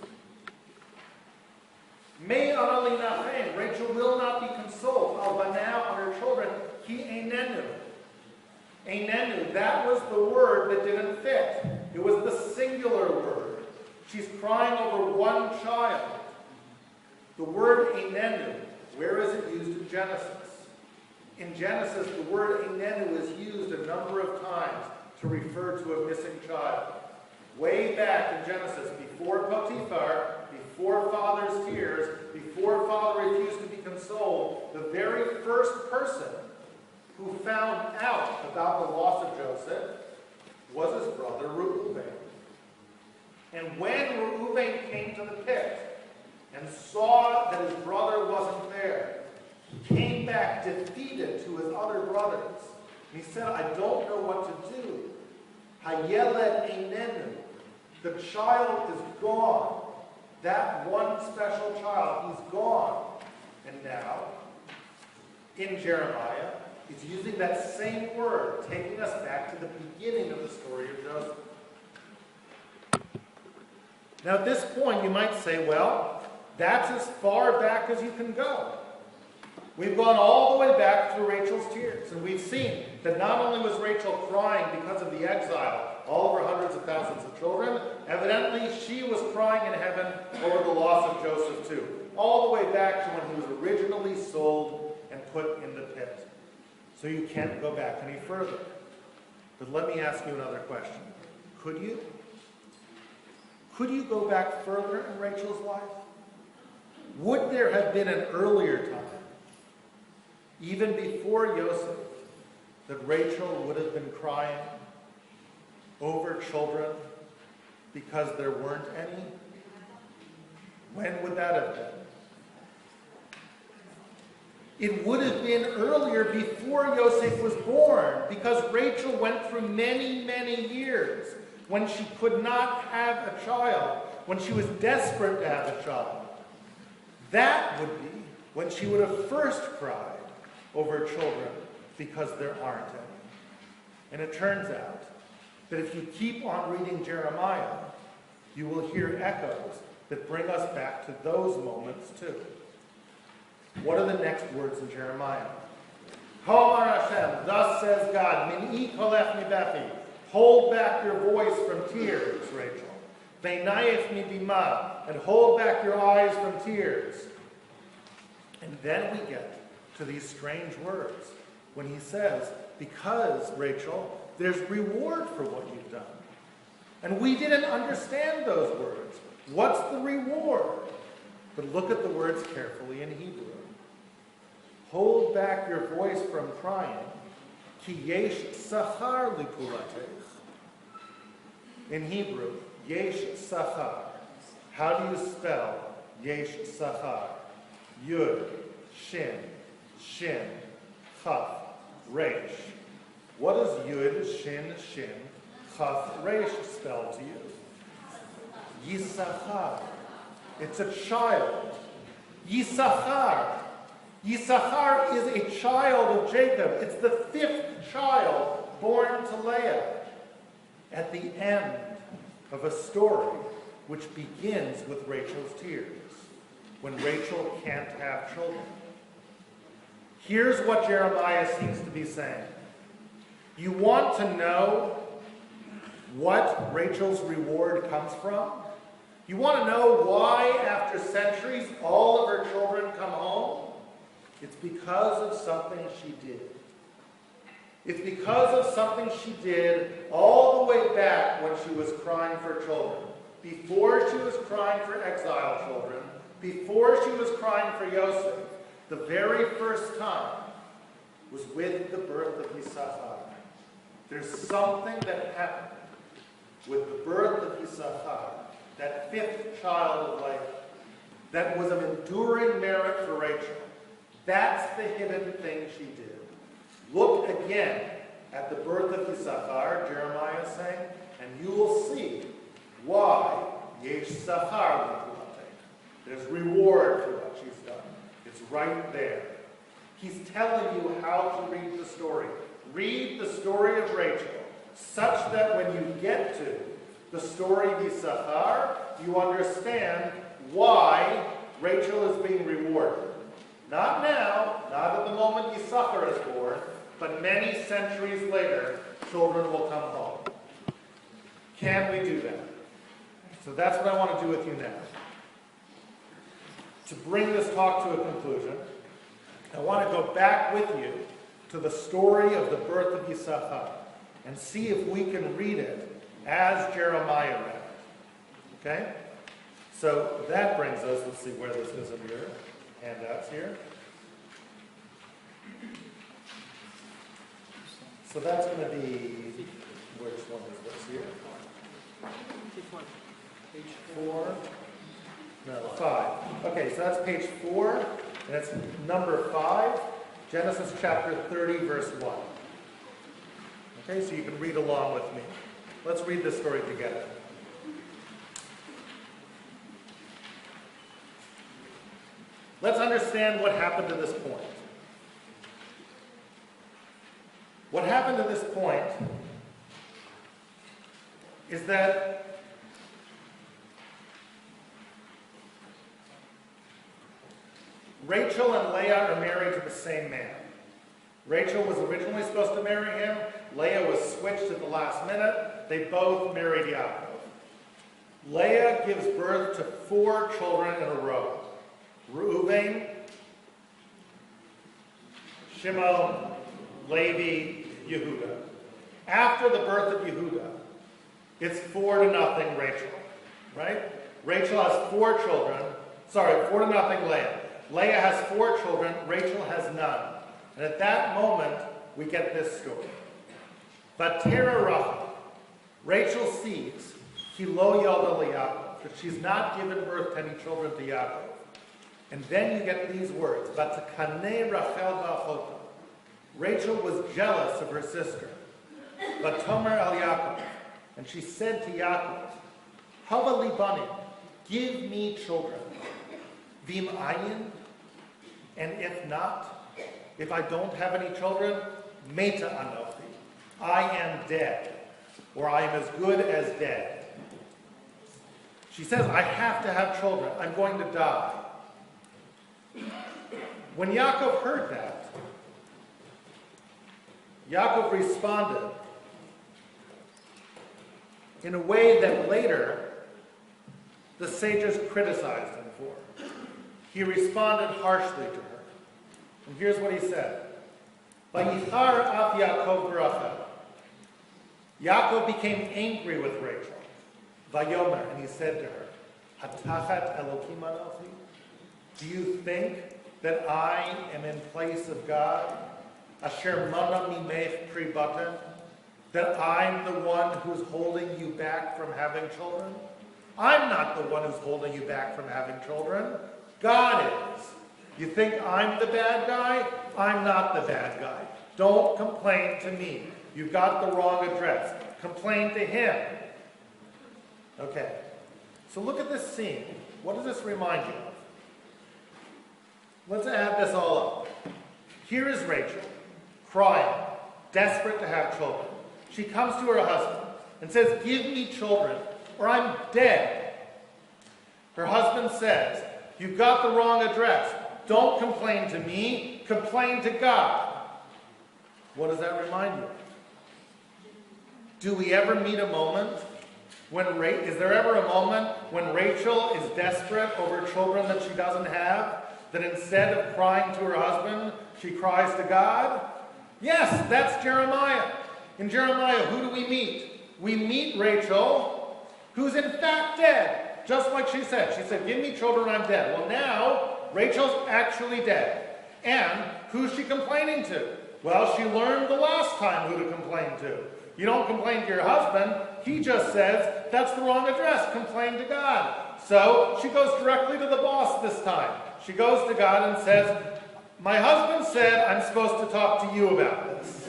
S1: Me anali nachem. Rachel will not be consoled. Al banah, on her children. Ki einenu. Einenu. That was the word that didn't fit. It was the singular word. She's crying over one child. The word einenu, where is it used in Genesis? In Genesis, the word einenu is used a number of times to refer to a missing child. Way back in Genesis, before Potiphar, before father's tears, before father refused to be consoled, the very first person who found out about the loss of Joseph was his brother Reuben. And when Reuben came to the pit and saw that his brother wasn't there, he came back defeated to his other brothers. And he said, I don't know what to do. Hayeled einenu. The child is gone. That one special child, he's gone. And now, in Jeremiah, he's using that same word, taking us back to the beginning of the story of Joseph. Now at this point, you might say, well, that's as far back as you can go. We've gone all the way back through Rachel's tears, and we've seen that not only was Rachel crying because of the exile, all of her hundreds of thousands of children, evidently she was crying in heaven over the loss of Joseph too, all the way back to when he was originally sold and put in the pit. So you can't go back any further. But let me ask you another question. Could you? Could you go back further in Rachel's life? Would there have been an earlier time, even before Joseph, that Rachel would have been crying over children because there weren't any? When would that have been? It would have been earlier, before Joseph was born, because Rachel went through many, many years when she could not have a child, when she was desperate to have a child. That would be when she would have first cried over children because there aren't any. And it turns out that if you keep on reading Jeremiah, you will hear echoes that bring us back to those moments too. What are the next words in Jeremiah? Homer Hashem, thus says God, Min'i kolech mibechi, hold back your voice from tears, Rachel. Veinayef midima, and hold back your eyes from tears. And then we get to these strange words when he says, because, Rachel, there's reward for what you've done. And we didn't understand those words. What's the reward? But look at the words carefully in Hebrew. Hold back your voice from crying. Ki yesh sachar lipulatech. In Hebrew, yesh sachar. How do you spell yesh sachar? Yud, shin, shin, chaf, resh. What does Yud, Shin, Shin, Chaf, Resh spell to you? Yisachar. It's a child. Yisachar. Yisachar is a child of Jacob. It's the fifth child born to Leah. At the end of a story which begins with Rachel's tears, when Rachel can't have children. Here's what Jeremiah seems to be saying. You want to know what Rachel's reward comes from? You want to know why, after centuries, all of her children come home? It's because of something she did. It's because of something she did all the way back when she was crying for children. Before she was crying for exile children, before she was crying for Yosef, the very first time was with the birth of Yisachar. There's something that happened with the birth of Yisachar, that fifth child of Leah, that was of enduring merit for Rachel. That's the hidden thing she did. Look again at the birth of Yisachar, Jeremiah is saying, and you will see why yesh sachar l'pulatech. There's reward for what she's done. It's right there. He's telling you how to read the story. Read the story of Rachel, such that when you get to the story of Yisachar, you understand why Rachel is being rewarded. Not now, not at the moment Yisachar is born, but many centuries later, children will come home. Can we do that? So that's what I want to do with you now. To bring this talk to a conclusion, I want to go back with you to the story of the birth of Yisachar and see if we can read it as Jeremiah read it. Okay? So that brings us, let's see where this is in your handouts here. So that's going to be, which one is this here? Page 4. No, 5. Okay, so that's page 4, and it's number 5, Genesis chapter 30, verse 1. Okay, so you can read along with me. Let's read this story together. Let's understand what happened to this point. What happened to this point is that Rachel and Leah are married to the same man. Rachel was originally supposed to marry him. Leah was switched at the last minute. They both married Yaakov. Leah gives birth to 4 children in a row. Reuben, Shimon, Levi, Yehuda. After the birth of Yehuda, it's 4-0 Rachel, right? Rachel has 4 children. 4-0 Leah. Leah has 4 children. Rachel has none. And at that moment, we get this story. Vatera Rachel. Rachel sees he lo yalda leYaakov, that she's not given birth to any children to Yaakov. And then you get these words, Vatakane Rachel ba'achota. Rachel was jealous of her sister. Vatomer al Yaakov. And she said to Yaakov, Hava li banim, give me children. Vim ayin, and if not, if I don't have any children, meta anochi, I am dead, or I am as good as dead. She says, I have to have children. I'm going to die. When Yaakov heard that, Yaakov responded in a way that later the sages criticized him for. He responded harshly to her. And here's what he said. Vayichar af Yaakov b'Rachel. Yaakov became angry with Rachel. Vayomer, and he said to her, Hatachat Elokim anochi? Do you think that I am in place of God? Asher mana mimech pri batan? That I'm the one who's holding you back from having children? I'm not the one who's holding you back from having children. God is. You think I'm the bad guy? I'm not the bad guy. Don't complain to me. You've got the wrong address. Complain to him. Okay. So look at this scene. What does this remind you of? Let's add this all up. Here is Rachel, crying, desperate to have children. She comes to her husband and says, give me children or I'm dead. Her husband says, you've got the wrong address. Don't complain to me, complain to God. What does that remind you of? Do we ever meet a moment when, is there ever a moment when Rachel is desperate over children that she doesn't have, that instead of crying to her husband, she cries to God? Yes, that's Jeremiah. In Jeremiah, who do we meet? We meet Rachel, who's in fact dead, just like she said. She said, give me children, I'm dead. Well, now, Rachel's actually dead. And who's she complaining to? Well, she learned the last time who to complain to. You don't complain to your husband. He just says, that's the wrong address. Complain to God. So she goes directly to the boss this time. She goes to God and says, my husband said I'm supposed to talk to you about this.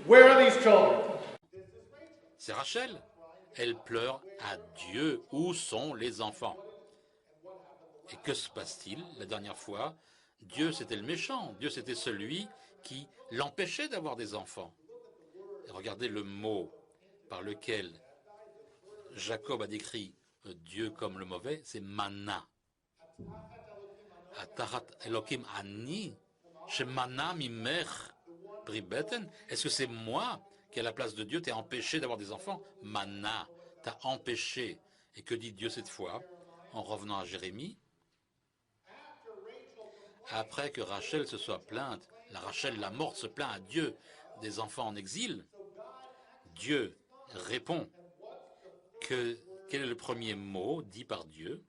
S1: Where are these children?
S3: C'est Rachel. Elle pleure à Dieu. Où sont les enfants? Et que se passe-t-il la dernière fois? Dieu, c'était le méchant. Dieu, c'était celui qui l'empêchait d'avoir des enfants. Et regardez le mot par lequel Jacob a décrit Dieu comme le mauvais, c'est mana. Atarat Elohim Ani, Shemana Mimech Bribeten. Est-ce que c'est moi qui, à la place de Dieu, t'ai empêché d'avoir des enfants? Mana, t'as empêché. Et que dit Dieu cette fois, en revenant à Jérémie? Après que Rachel se soit plainte, la morte se plaint à Dieu des enfants en exil, Dieu répond quel est le premier mot dit par Dieu?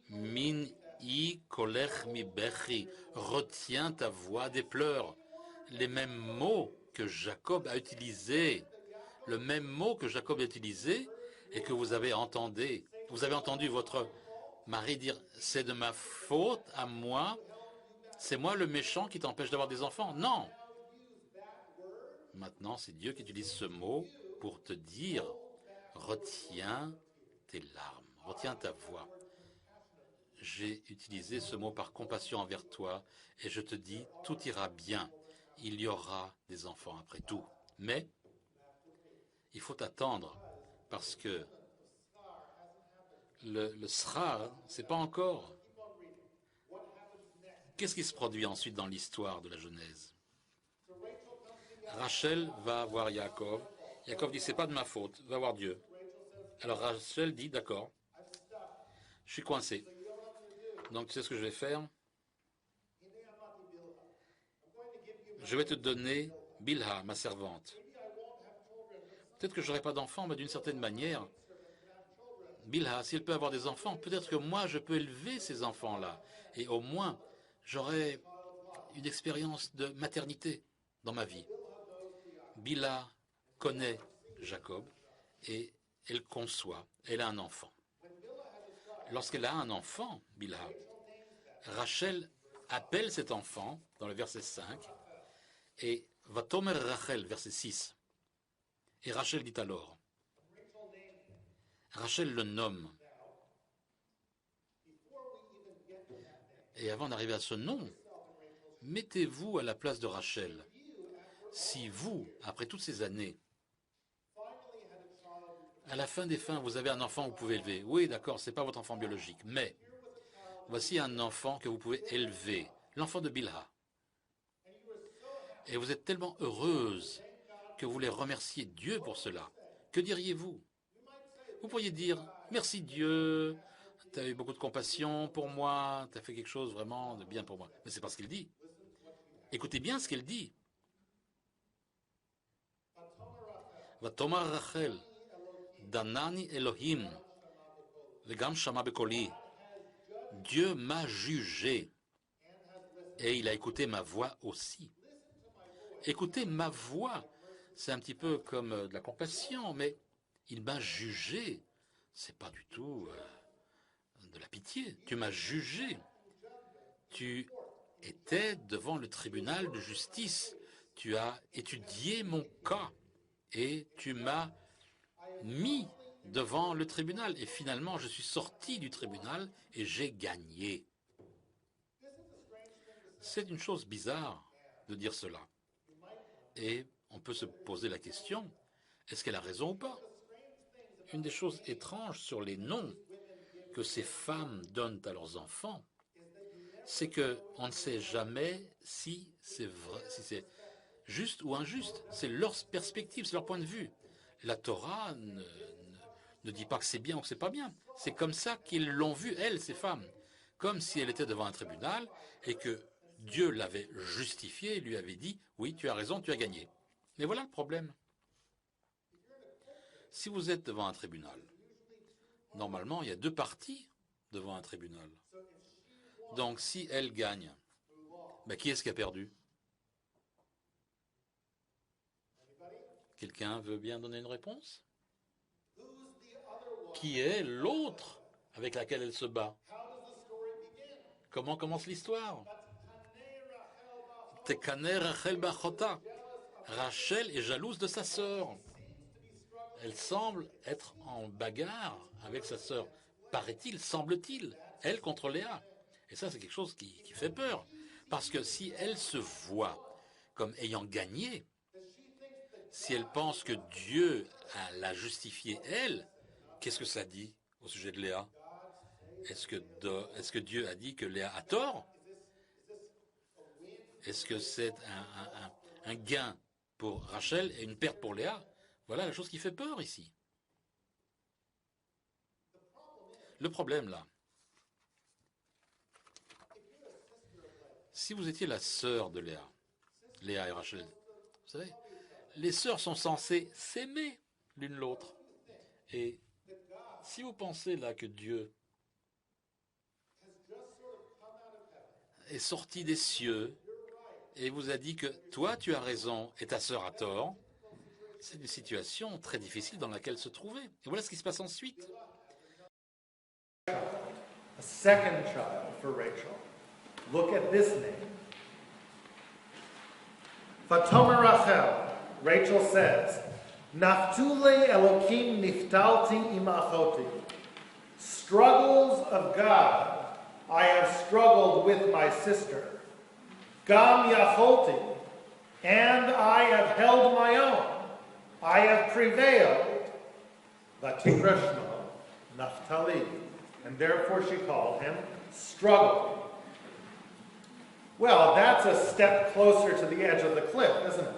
S3: Min i kolech mi bechi, retiens ta voix des pleurs. Les mêmes mots que Jacob a utilisés, le même mot que Jacob a utilisé et que vous avez entendu. Vous avez entendu votre mari dire c'est de ma faute à moi, c'est moi le méchant qui t'empêche d'avoir des enfants. Non. Maintenant, c'est Dieu qui utilise ce mot pour te dire retiens tes larmes, retiens ta voix. J'ai utilisé ce mot par compassion envers toi et je te dis tout ira bien. Il y aura des enfants après tout. Mais il faut attendre parce que le sra, c'est pas encore. Qu'est-ce qui se produit ensuite dans l'histoire de la Genèse? Rachel va voir Yaakov. Yaakov dit c'est pas de ma faute, va voir Dieu. Alors Rachel dit d'accord, je suis coincé. Donc tu sais ce que je vais faire? Je vais te donner Bilha, ma servante. Peut-être que je n'aurai pas d'enfants, mais d'une certaine manière, Bilha, si elle peut avoir des enfants, peut-être que moi je peux élever ces enfants-là. Et au moins, j'aurai une expérience de maternité dans ma vie. Bilha connaît Jacob et elle conçoit, elle a un enfant. Lorsqu'elle a un enfant, Bilha, Rachel appelle cet enfant, dans le verset 5, et Vatomer Rachel, verset 6. Et Rachel dit alors, Rachel le nomme. Et avant d'arriver à ce nom, mettez-vous à la place de Rachel. Si vous, après toutes ces années, à la fin des fins, vous avez un enfant que vous pouvez élever. Oui, d'accord, ce n'est pas votre enfant biologique, mais voici un enfant que vous pouvez élever, l'enfant de Bilha. Et vous êtes tellement heureuse que vous voulez remercier Dieu pour cela. Que diriez-vous? Vous pourriez dire, merci Dieu, tu as eu beaucoup de compassion pour moi, tu as fait quelque chose vraiment de bien pour moi. Mais c'est pas ce qu'il dit. Écoutez bien ce qu'il dit. Vatomar Rachel, Danani Elohim, Vegam Shama Bekoli. Dieu m'a jugé et il a écouté ma voix aussi. Écoutez ma voix, c'est un petit peu comme de la compassion, mais il m'a jugé. C'est pas du tout de la pitié. Tu m'as jugé. Tu étais devant le tribunal de justice. Tu as étudié mon cas et tu m'as mis devant le tribunal. Et finalement, je suis sorti du tribunal et j'ai gagné. C'est une chose bizarre de dire cela. Et on peut se poser la question, est-ce qu'elle a raison ou pas? Une des choses étranges sur les noms que ces femmes donnent à leurs enfants, c'est qu'on ne sait jamais si c'est vrai, si c'est juste ou injuste. C'est leur perspective, c'est leur point de vue. La Torah ne dit pas que c'est bien ou que c'est pas bien. C'est comme ça qu'ils l'ont vu, elles, ces femmes. Comme si elle était devant un tribunal et que Dieu l'avait justifié et lui avait dit, oui, tu as raison, tu as gagné. Mais voilà le problème. Si vous êtes devant un tribunal, normalement, il y a deux parties devant un tribunal. Donc, si elle gagne, ben, qui est-ce qui a perdu? Quelqu'un veut bien donner une réponse? Qui est l'autre avec laquelle elle se bat? Comment commence l'histoire? Tekaner Rachel Bachota. Rachel est jalouse de sa sœur. Elle semble être en bagarre avec sa sœur. Paraît-il, semble-t-il, elle contre Léa. Et ça, c'est quelque chose qui fait peur. Parce que si elle se voit comme ayant gagné, si elle pense que Dieu l'a justifiée, elle, qu'est-ce que ça dit au sujet de Léa? Est-ce que Dieu a dit que Léa a tort? Est-ce que c'est un gain pour Rachel et une perte pour Léa? Voilà la chose qui fait peur ici. Le problème là, si vous étiez la sœur de Léa et Rachel, vous savez, les sœurs sont censées s'aimer l'une l'autre. Et si vous pensez là que Dieu est sorti des cieux et vous a dit que toi tu as raison et ta sœur a tort, c'est une situation très difficile dans laquelle se trouver. Et voilà ce qui se passe ensuite.
S1: A second child for Rachel. Look at this name. Vatomer Rachel, Rachel says, Naftule Elokim niftalti imachoti. Struggles of God, I have struggled with my sister. Gam yacholti, and I have held my own. I have prevailed. Vatikra Shmo, Naphtali. And therefore she called him struggle. Well, that's a step closer to the edge of the cliff, isn't it?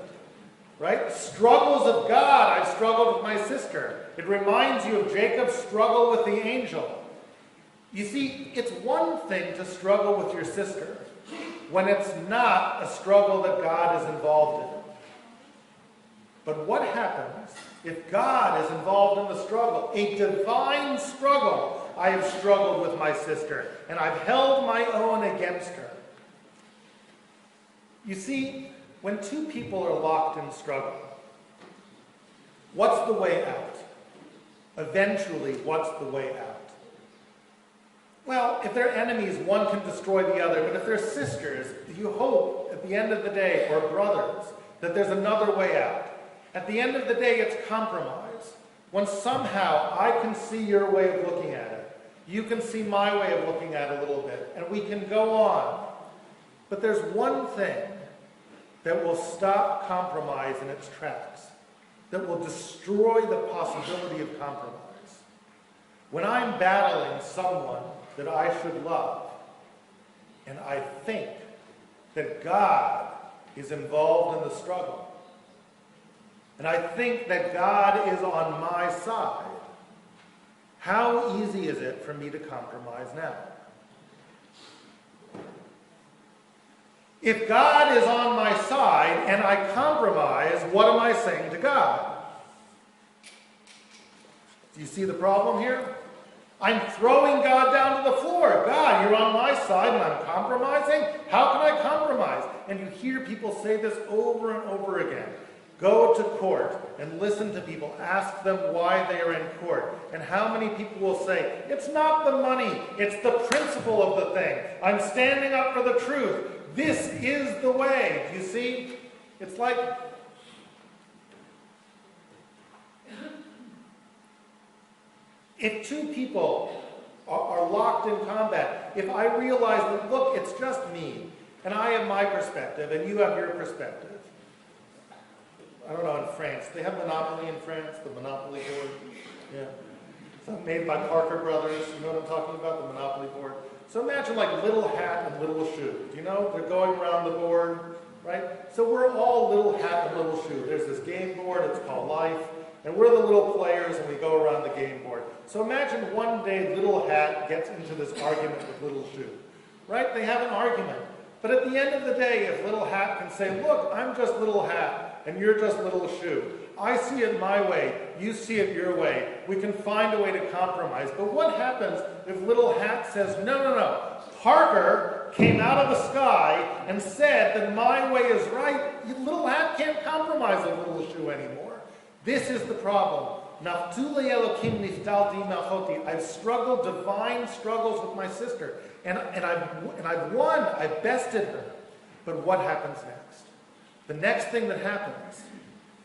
S1: Right? Struggles of God, I've struggled with my sister. It reminds you of Jacob's struggle with the angel. You see, it's one thing to struggle with your sister when it's not a struggle that God is involved in. But what happens if God is involved in the struggle? A divine struggle. I have struggled with my sister, and I've held my own against her. You see, when two people are locked in struggle, what's the way out? Eventually, what's the way out? Well, if they're enemies, one can destroy the other, but if they're sisters, you hope at the end of the day, or brothers, that there's another way out. At the end of the day, it's compromise. When somehow I can see your way of looking at it, you can see my way of looking at it a little bit, and we can go on. But there's one thing that will stop compromise in its tracks, that will destroy the possibility of compromise. When I'm battling someone that I should love, and I think that God is involved in the struggle, and I think that God is on my side, how easy is it for me to compromise now? If God is on my side and I compromise, what am I saying to God? Do you see the problem here? I'm throwing God down to the floor. God, you're on my side and I'm compromising? How can I compromise? And you hear people say this over and over again. Go to court and listen to people. Ask them why they are in court. And how many people will say, it's not the money, it's the principle of the thing. I'm standing up for the truth. This is the way. Do you see? It's like if two people are locked in combat, if I realize that, look, it's just me, and I have my perspective, and you have your perspective. I don't know, in France. They have Monopoly in France, the Monopoly board. Yeah. It's made by Parker Brothers. You know what I'm talking about? The Monopoly board. So imagine like Little Hat and Little Shoe. You know, they're going around the board, right? So we're all Little Hat and Little Shoe. There's this game board, it's called Life, and we're the little players and we go around the game board. So imagine one day Little Hat gets into this argument with Little Shoe, right? They have an argument. But at the end of the day, if Little Hat can say, look, I'm just Little Hat and you're just Little Shoe. I see it my way, you see it your way. We can find a way to compromise. But what happens if Little Hat says, no. Parker came out of the sky and said that my way is right. Little Hat can't compromise with Little Shoe anymore. This is the problem. I've struggled divine struggles with my sister. And I've won. I've bested her. But what happens next? The next thing that happens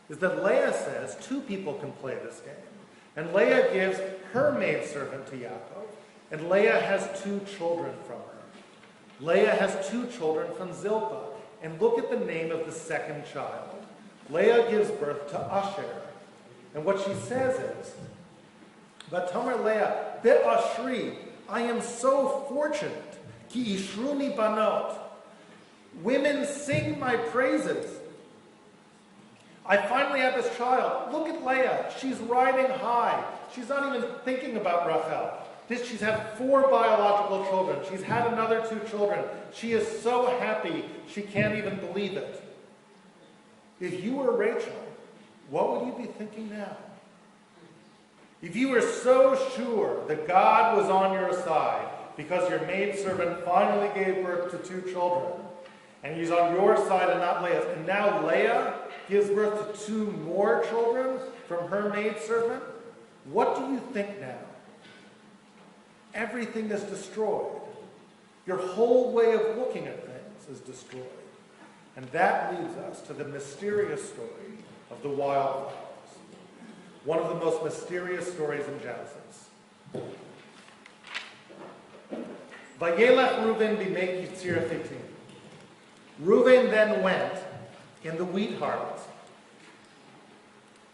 S1: is that Leah says two people can play this game. And Leah gives her maidservant to Yaakov. And Leah has two children from her. Leah has two children from Zilpah. And look at the name of the second child. Leah gives birth to Asher. And what she says is, Vatomer Leah, Be'ashri, I am so fortunate. Ki ishruni banot. Women sing my praises. I finally have this child. Look at Leah. She's riding high. She's not even thinking about Rachel. She's had 4 biological children. She's had another 2 children. She is so happy she can't even believe it. If you were Rachel, what would you be thinking now? If you were so sure that God was on your side because your maidservant finally gave birth to 2 children, and he's on your side and not Leah's, and now Leah gives birth to 2 more children from her maidservant, what do you think now? Everything is destroyed. Your whole way of looking at things is destroyed. And that leads us to the mysterious story of the wildflowers. One of the most mysterious stories in Genesis. Vayelech Reuven b'mei kitzir chitim. Reuven then went in the wheat harvest.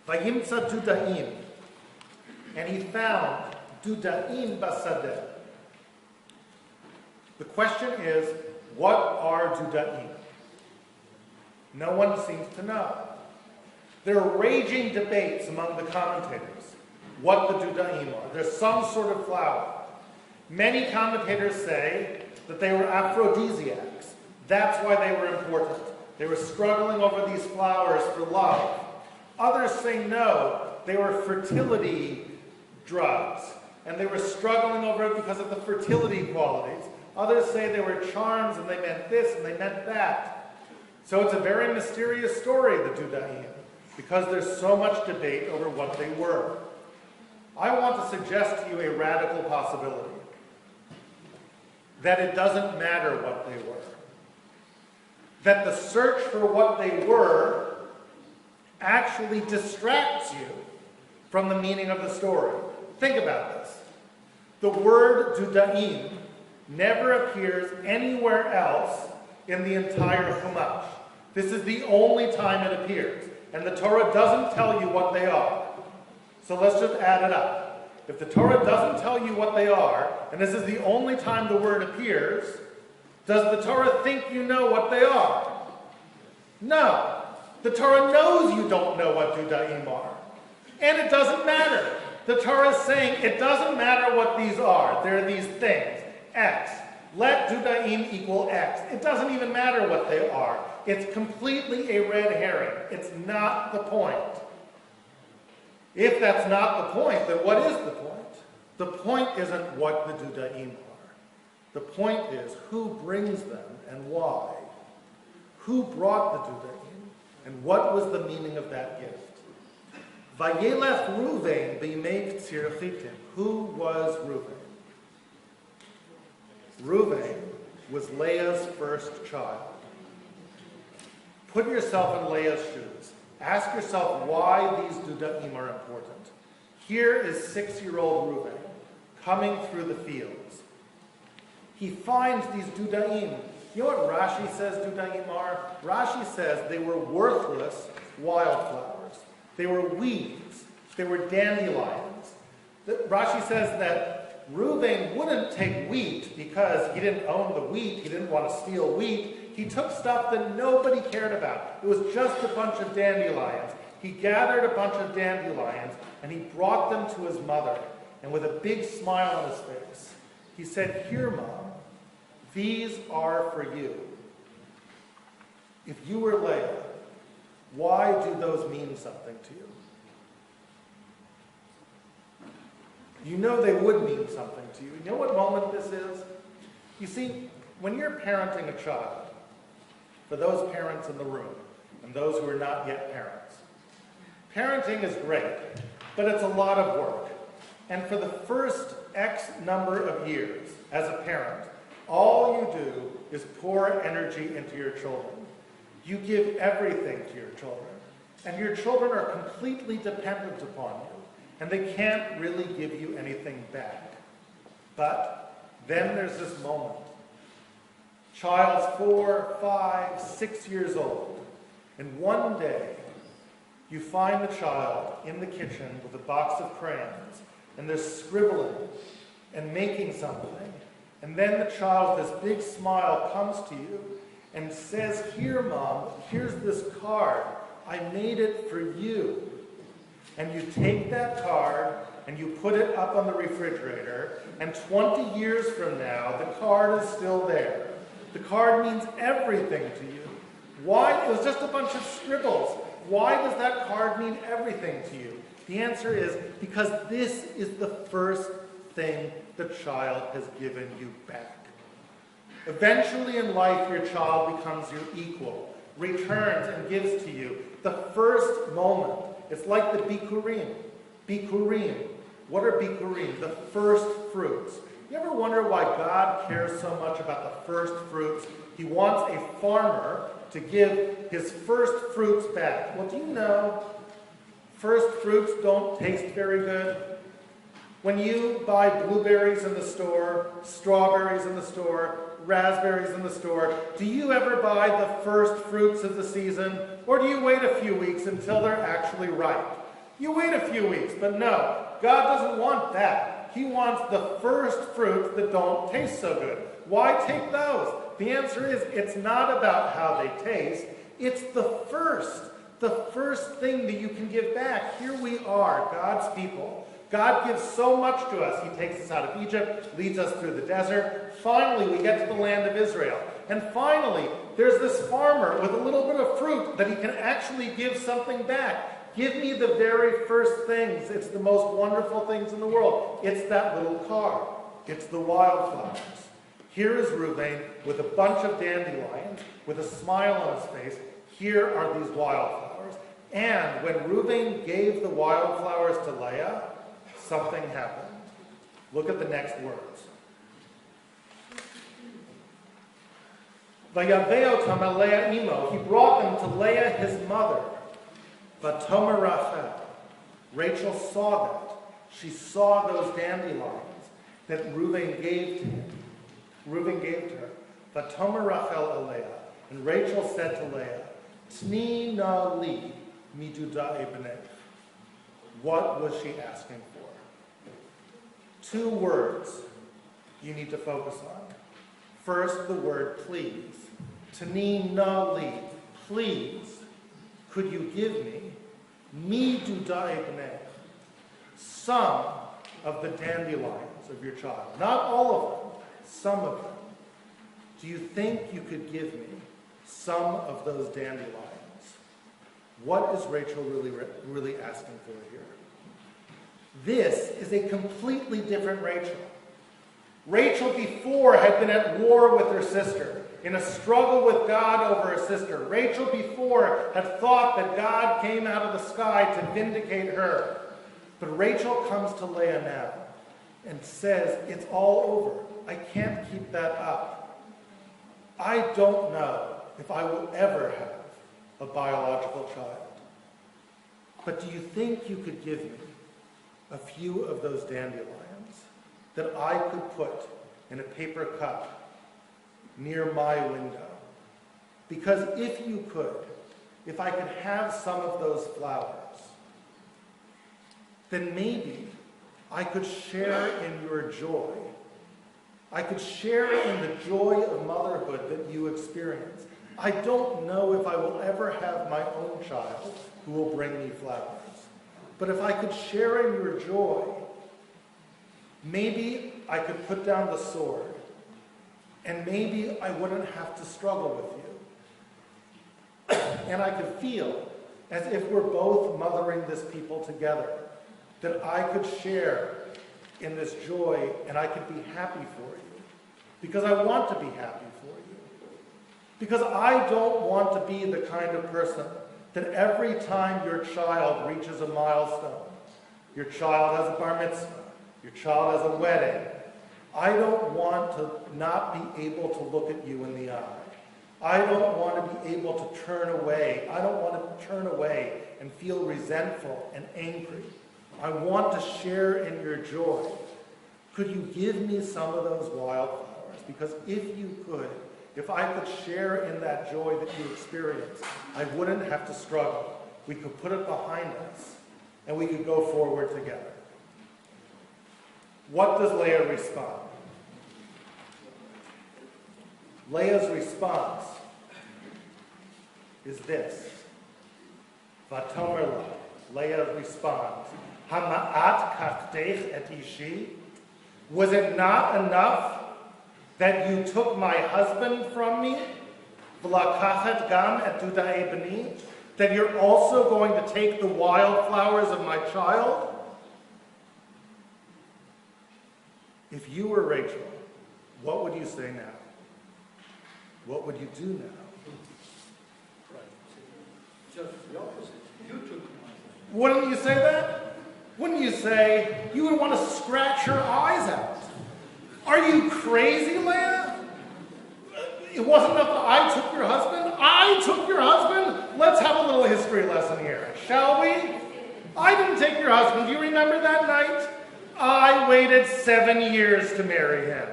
S1: Vayimtza dudaim. And he found dudaim basadeh. The question is, what are dudaim? No one seems to know. There are raging debates among the commentators what the dudaim are. There's some sort of flower. Many commentators say that they were aphrodisiacs. That's why they were important. They were struggling over these flowers for love. Others say no, they were fertility drugs, and they were struggling over it because of the fertility qualities. Others say they were charms, and they meant this, and they meant that. So it's a very mysterious story, the dudaim, because there's so much debate over what they were. I want to suggest to you a radical possibility. That it doesn't matter what they were. That the search for what they were actually distracts you from the meaning of the story. Think about this. The word dudaim never appears anywhere else in the entire Chumash. This is the only time it appears. And the Torah doesn't tell you what they are. So let's just add it up. If the Torah doesn't tell you what they are, and this is the only time the word appears, does the Torah think you know what they are? No. The Torah knows you don't know what dudaim are. And it doesn't matter. The Torah is saying it doesn't matter what these are. They're these things. X. Let dudaim equal X. It doesn't even matter what they are. It's completely a red herring. It's not the point. If that's not the point, then what is the point? The point isn't what the dudaim are. The point is who brings them and why. Who brought the dudaim and what was the meaning of that gift? Vayelech Reuven b'mei kitzir chitim. Who was Reuven? Reuven was Leah's first child. Put yourself in Leah's shoes. Ask yourself why these dudaim are important. Here is 6-year-old Reuven coming through the fields. He finds these dudaim. You know what Rashi says dudaim are? Rashi says they were worthless wildflowers. They were weeds. They were dandelions. Rashi says that Reuven wouldn't take wheat because he didn't own the wheat. He didn't want to steal wheat. He took stuff that nobody cared about. It was just a bunch of dandelions. He gathered a bunch of dandelions and he brought them to his mother. And with a big smile on his face, he said, "Here, Mom, these are for you. If you were Leah, why do those mean something to you?" You know they would mean something to you. You know what moment this is? You see, when you're parenting a child, for those parents in the room, and those who are not yet parents, parenting is great, but it's a lot of work. And for the first X number of years, as a parent, all you do is pour energy into your children. You give everything to your children. And your children are completely dependent upon you. And they can't really give you anything back. But then there's this moment. Child's 4, 5, 6 years old. And one day, you find the child in the kitchen with a box of crayons. And they're scribbling. and making something. And then the child, this big smile, comes to you and says, "Here, Mom, here's this card. I made it for you." And you take that card and you put it up on the refrigerator, and 20 years from now, the card is still there. The card means everything to you. Why? It was just a bunch of scribbles. Why does that card mean everything to you? The answer is because this is the first thing the child has given you back. Eventually in life, your child becomes your equal, returns and gives to you the first moment. It's like the bikurim. Bikurim. What are bikurim? The first fruits. You ever wonder why God cares so much about the first fruits? He wants a farmer to give his first fruits back. Well, do you know first fruits don't taste very good? When you buy blueberries in the store, strawberries in the store, raspberries in the store, do you ever buy the first fruits of the season? Or do you wait a few weeks until they're actually ripe? You wait a few weeks, but no, God doesn't want that. He wants the first fruits that don't taste so good. Why take those? The answer is it's not about how they taste. It's the first thing that you can give back. Here we are, God's people. God gives so much to us. He takes us out of Egypt, leads us through the desert. Finally, we get to the land of Israel. And finally, there's this farmer with a little bit of fruit that he can actually give something back. Give me the very first things. It's the most wonderful things in the world. It's that little card. It's the wildflowers. Here is Reuben with a bunch of dandelions, with a smile on his face. Here are these wildflowers. And when Reuben gave the wildflowers to Leah, something happened. Look at the next words. Vayaveotam el Leah imo. He brought them to Leah, his mother. Vatomer Rachel. Rachel saw that. She saw those dandelions that Reuben gave to him. Reuben gave to her. Vatomer Rachel el Leah. And Rachel said to Leah, Tni na li miduda ebenech. What was she asking for? 2 words you need to focus on. First, the word please. Tni na li, please. Could you give me duda ebenech, some of the dandelions of your child? Not all of them, some of them. Do you think you could give me some of those dandelions? What is Rachel really asking for here? This is a completely different Rachel. Rachel before had been at war with her sister, in a struggle with God over her sister. Rachel before had thought that God came out of the sky to vindicate her. But Rachel comes to Leah now and says, it's all over. I can't keep that up. I don't know if I will ever have a biological child. But do you think you could give me a few of those dandelions that I could put in a paper cup near my window? Because if you could, if I could have some of those flowers, then maybe I could share in your joy. I could share in the joy of motherhood that you experience. I don't know if I will ever have my own child who will bring me flowers. But if I could share in your joy, maybe I could put down the sword, and maybe I wouldn't have to struggle with you. And I could feel as if we're both mothering this people together, that I could share in this joy and I could be happy for you. Because I want to be happy for you. Because I don't want to be the kind of person that every time your child reaches a milestone, your child has a bar mitzvah, your child has a wedding, I don't want to not be able to look at you in the eye. I don't want to be able to turn away. I don't want to turn away and feel resentful and angry. I want to share in your joy. Could you give me some of those wildflowers? Because if you could, if I could share in that joy that you experience, I wouldn't have to struggle. We could put it behind us, and we could go forward together. what does Leah respond? Leah's response is this. Vatomer la. Leah responds, Hama'at kachtech et ishi? Was it not enough that you took my husband from me? V'lakachet gam et dudai b'ni? That you're also going to take the wildflowers of my child? If you were Rachel, what would you say now? What would you do now?
S4: Just the opposite. You took my husband.
S1: Wouldn't you say that? Wouldn't you say, you would want to scratch your eyes out? Are you crazy, Leah? It wasn't enough that I took your husband? I took your husband? Let's have a little history lesson here, shall we? I didn't take your husband. Do you remember that night? I waited 7 years to marry him,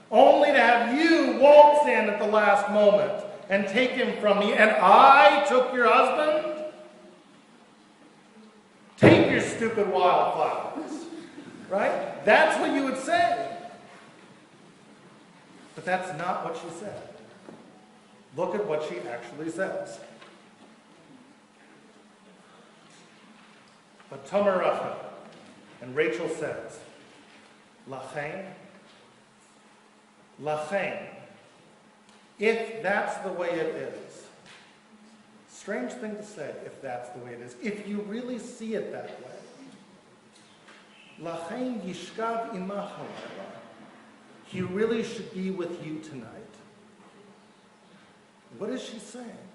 S1: only to have you waltz in at the last moment and take him from me, and I took your husband? Take your stupid wildflowers, right? That's what you would say. But that's not what she said. Look at what she actually says. But Tamar Rachel, and Rachel says, Lachain, if that's the way it is. Strange thing to say, if that's the way it is. If you really see it that way. Lachain yishkav imach halayla. He really should be with you tonight. What is she saying?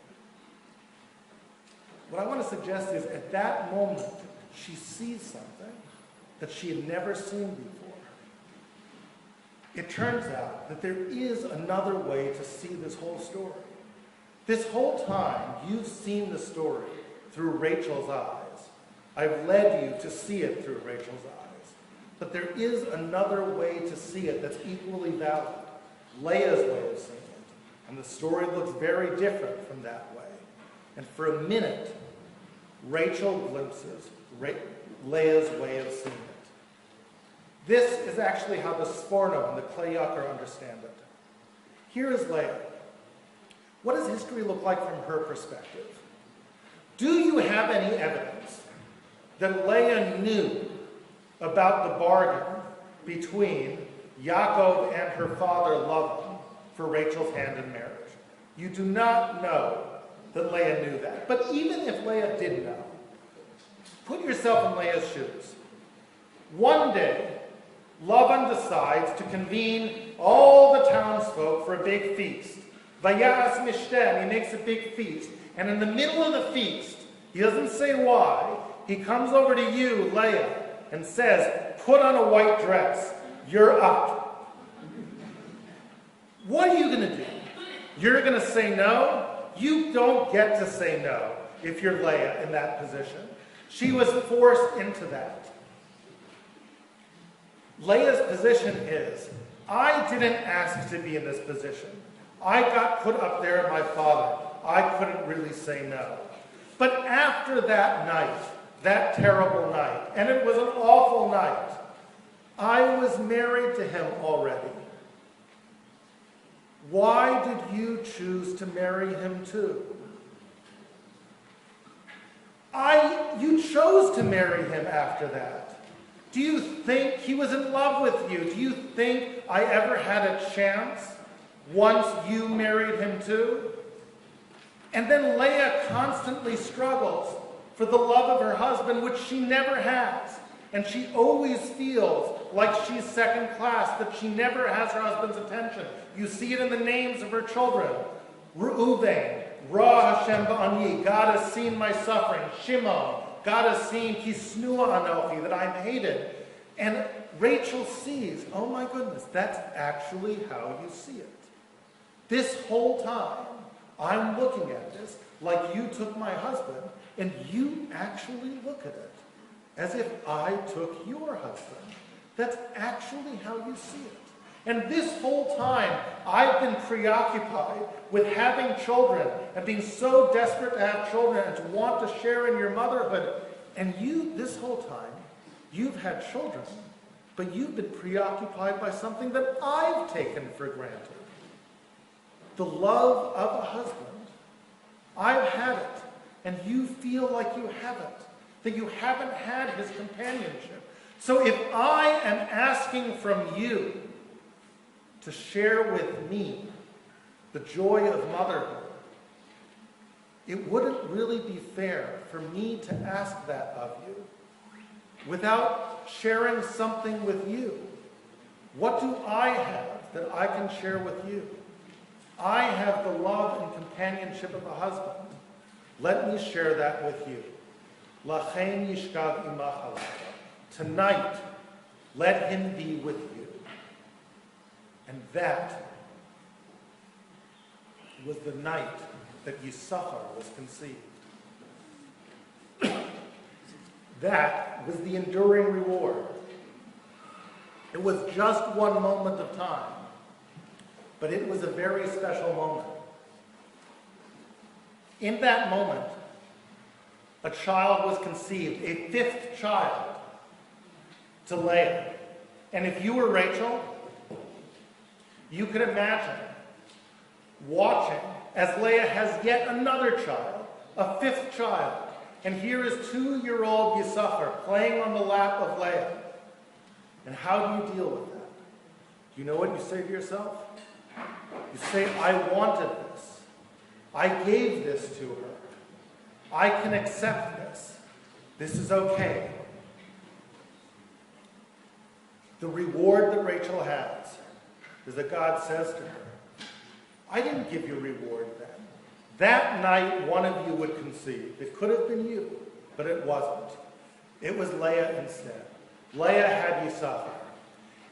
S1: What I want to suggest is, at that moment, she sees something that she had never seen before. It turns out that there is another way to see this whole story. This whole time, you've seen the story through Rachel's eyes. I've led you to see it through Rachel's eyes. But there is another way to see it that's equally valid. Leah's way of seeing it. And the story looks very different from that way. And for a minute, Rachel glimpses Leah's way of seeing it. This is actually how the Fohrman and the Klei Yakar understand it. Here is Leah. What does history look like from her perspective? Do you have any evidence that Leah knew about the bargain between Yaakov and her father Lavan for Rachel's hand in marriage? You do not know that Leah knew that. But even if Leah did know, put yourself in Leah's shoes. One day, Lavan decides to convene all the townsfolk for a big feast. Vayas Mishtem, he makes a big feast. And in the middle of the feast, he doesn't say why, he comes over to you, Leah, and says, put on a white dress. You're up. What are you going to do? You're going to say no? You don't get to say no if you're Leah in that position. She was forced into that. Leah's position is, I didn't ask to be in this position. I got put up there by my father. I couldn't really say no. But after that night, that terrible night, and it was an awful night, I was married to him already. Why did you choose to marry him too? You chose to marry him after that. Do you think he was in love with you? Do you think I ever had a chance once you married him too? And then Leah constantly struggles for the love of her husband, which she never has. And she always feels like she's second class, that she never has her husband's attention. You see it in the names of her children. Reuven, Ra Hashem ba'ani, God has seen my suffering. Shimon, God has seen Kisnua Anochi, that I'm hated. And Rachel sees, oh my goodness, that's actually how you see it. This whole time, I'm looking at this like you took my husband, and you actually look at it as if I took your husband. That's actually how you see it. And this whole time, I've been preoccupied with having children and being so desperate to have children and to want to share in your motherhood. And you, this whole time, you've had children But you've been preoccupied by something that I've taken for granted. The love of a husband. I've had it, and you feel like you haven't, that you haven't had his companionship. So if I am asking from you to share with me the joy of motherhood, it wouldn't really be fair for me to ask that of you without sharing something with you. What do I have that I can share with you? I have the love and companionship of a husband. Let me share that with you. Lachen yishkav imach alecha. Tonight, let him be with you. And that was the night that Yisachar was conceived. That was the enduring reward. It was just one moment of time, but it was a very special moment. In that moment, a child was conceived, a fifth child, to Leah. And if you were Rachel, you could imagine watching as Leah has yet another child, a fifth child. And here is 2-year-old Yisachar playing on the lap of Leah. And how do you deal with that? Do you know what you say to yourself? You say, I wanted this. I gave this to her. I can accept this. This is okay. The reward that Rachel has is that God says to her, I didn't give you reward then. That night, one of you would conceive. It could have been you, but it wasn't. It was Leah instead. Leah had Yisachar.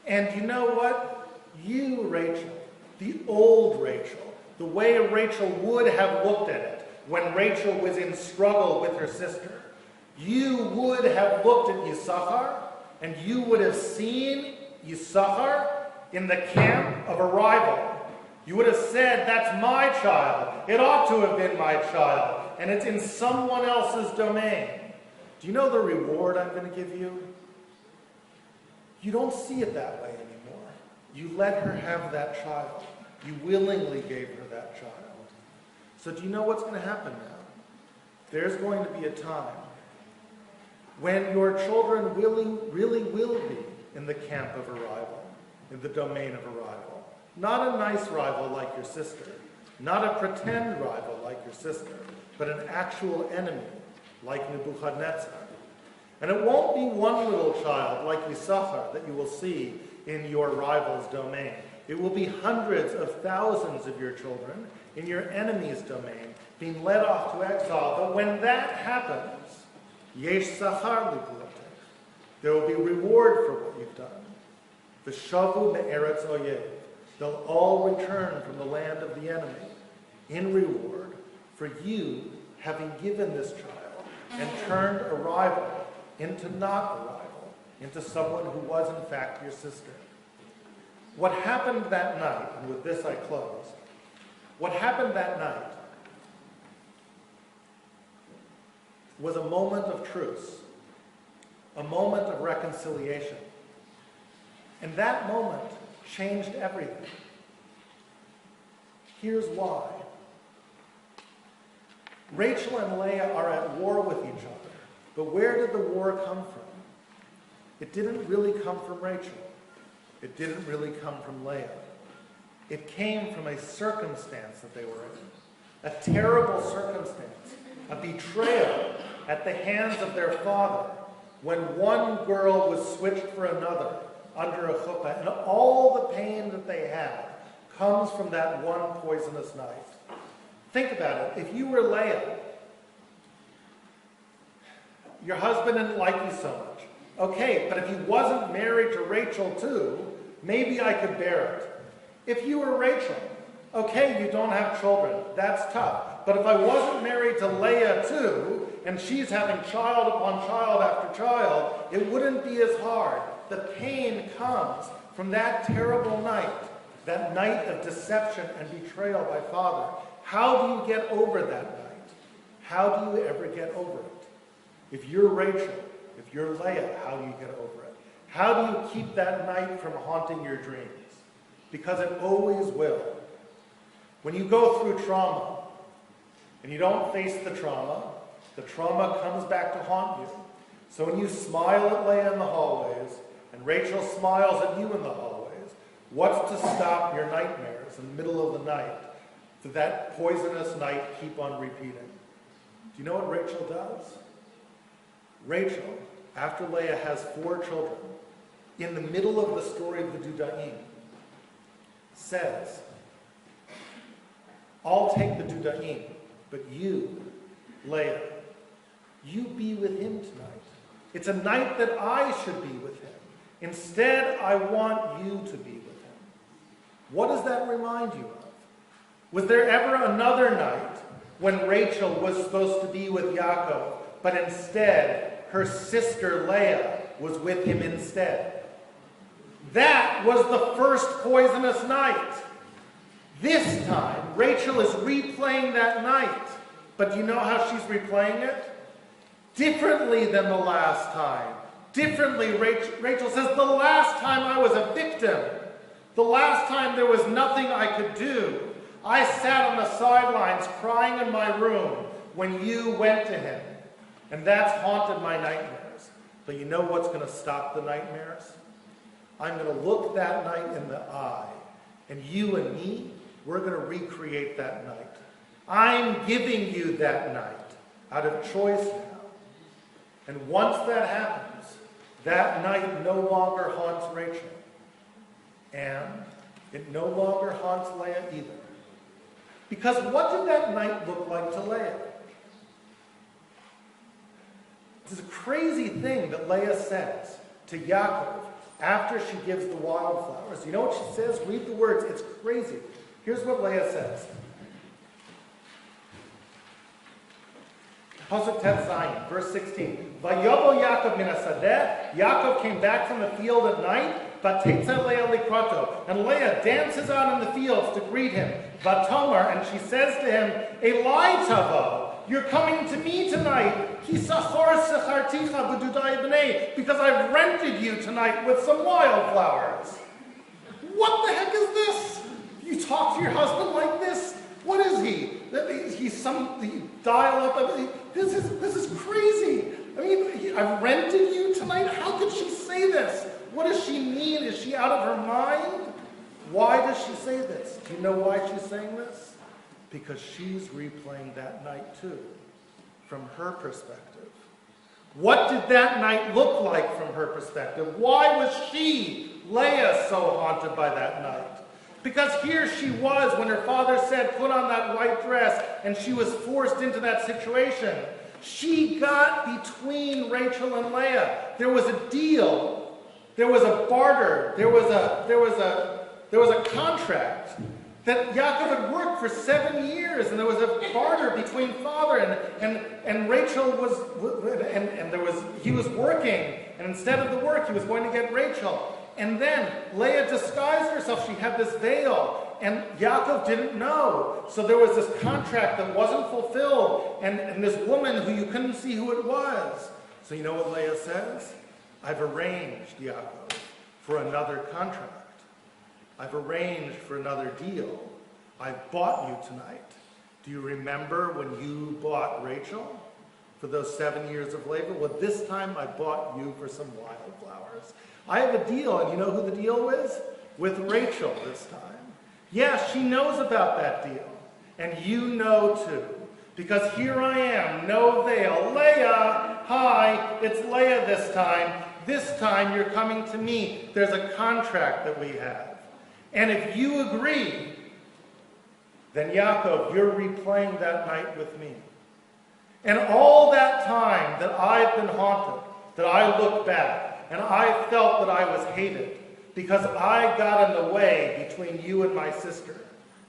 S1: And you know what? You, Rachel, the old Rachel, the way Rachel would have looked at it when Rachel was in struggle with her sister, you would have looked at Yisachar, and you would have seen Yisachar in the camp of a rival. You would have said, that's my child. It ought to have been my child. And it's in someone else's domain. Do you know the reward I'm going to give you? You don't see it that way anymore. You let her have that child. You willingly gave her that child. So do you know what's going to happen now? There's going to be a time when your children really will be in the camp of a rival, in the domain of a rival. Not a nice rival like your sister, not a pretend rival like your sister, but an actual enemy like Nebuchadnezzar. And it won't be one little child like Yisachar that you will see in your rival's domain. It will be hundreds of thousands of your children in your enemy's domain being led off to exile. But when that happens, yesh sachar lipulatech. There will be reward for what you've done. V'shavu me'eretz oyev. They'll all return from the land of the enemy in reward for you having given this child and turned a rival into not a rival, into someone who was in fact your sister. What happened that night, and with this I close, what happened that night was a moment of truce, a moment of reconciliation. And that moment changed everything. Here's why. Rachel and Leah are at war with each other. But where did the war come from? It didn't really come from Rachel. It didn't really come from Leah. It came from a circumstance that they were in. A terrible circumstance. A betrayal at the hands of their father when one girl was switched for another under a chuppah, and all the pain that they have comes from that one poisonous knife. Think about it. If you were Leah, your husband didn't like you so much. Okay, but if he wasn't married to Rachel too, maybe I could bear it. If you were Rachel, okay, you don't have children. That's tough. But if I wasn't married to Leah too, and she's having child upon child after child, it wouldn't be as hard. The pain comes from that terrible night, that night of deception and betrayal by father. How do you get over that night? How do you ever get over it? If you're Rachel, if you're Leah, how do you get over it? How do you keep that night from haunting your dreams? Because it always will. When you go through trauma and you don't face the trauma comes back to haunt you. So when you smile at Leah in the hallways and Rachel smiles at you in the hallways, what's to stop your nightmares in the middle of the night, so that poisonous night keep on repeating? Do you know what Rachel does? Rachel, after Leah has 4 children, in the middle of the story of the Dudaim, says, I'll take the Dudaim, but you, Leah, you be with him tonight. It's a night that I should be with him. Instead, I want you to be with him. What does that remind you of? Was there ever another night when Rachel was supposed to be with Yaakov, but instead her sister Leah was with him instead? That was the first poisonous night. This time, Rachel is replaying that night. But do you know how she's replaying it? Differently than the last time. Differently, Rachel says, the last time I was a victim. The last time there was nothing I could do. I sat on the sidelines crying in my room when you went to him. And that's haunted my nightmares. But you know what's going to stop the nightmares? I'm going to look that night in the eye. And you and me, we're going to recreate that night. I'm giving you that night out of choice now. And once that happens, that night no longer haunts Rachel. And it no longer haunts Leah either. Because what did that night look like to Leah? It's a crazy thing that Leah says to Yaakov after she gives the wildflowers. You know what she says? Read the words. It's crazy. Here's what Leah says. Pasuk Tet Zayin, verse 16. Vayobo Yaakov min hasadeh. Yaakov came back from the field at night. Vatetzeh Leah likrato. And Leah dances out in the fields to greet him. Vatomar, and she says to him, Elai tavo, you're coming to me tonight. Because I've rented you tonight with some wildflowers. What the heck is this? You talk to your husband like this? What is he? He's some dial up. This is crazy. I mean, I've rented you tonight. How could she say this? What does she mean? Is she out of her mind? Why does she say this? Do you know why she's saying this? Because she's replaying that night too, from her perspective. What did that night look like from her perspective? Why was she, Leah, so haunted by that night? Because here she was when her father said, put on that white dress, and she was forced into that situation. She got between Rachel and Leah. There was a deal. There was a barter. There was a contract that Yaakov had worked for 7 years, and there was a barter between father and Rachel he was working, and instead of the work, he was going to get Rachel. And then Leah disguised herself. She had this veil, and Yaakov didn't know. So there was this contract that wasn't fulfilled, and this woman who you couldn't see who it was. So you know what Leah says? I've arranged, Yaakov, for another contract. I've arranged for another deal. I've bought you tonight. Do you remember when you bought Rachel for those 7 years of labor? Well, this time I bought you for some wildflowers. I have a deal, and you know who the deal was? With Rachel this time. Yeah, she knows about that deal. And you know too. Because here I am, no veil. Leah, hi, it's Leah this time. This time you're coming to me. There's a contract that we have. And if you agree, then Yaakov, you're replaying that night with me. And all that time that I've been haunted, that I look back, and I felt that I was hated, because I got in the way between you and my sister,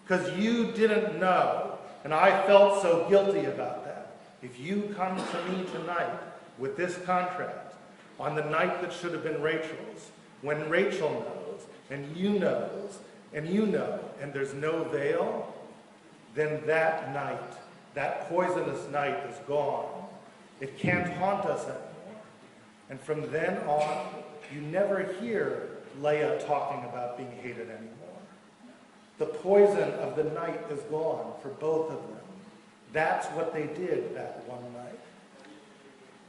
S1: because you didn't know, and I felt so guilty about that. If you come to me tonight with this contract, on the night that should have been Rachel's, when Rachel knows, and you knows, and you know, and there's no veil, then that night, that poisonous night is gone. It can't haunt us anymore. And from then on, you never hear Leah talking about being hated anymore. The poison of the night is gone for both of them. That's what they did that one night.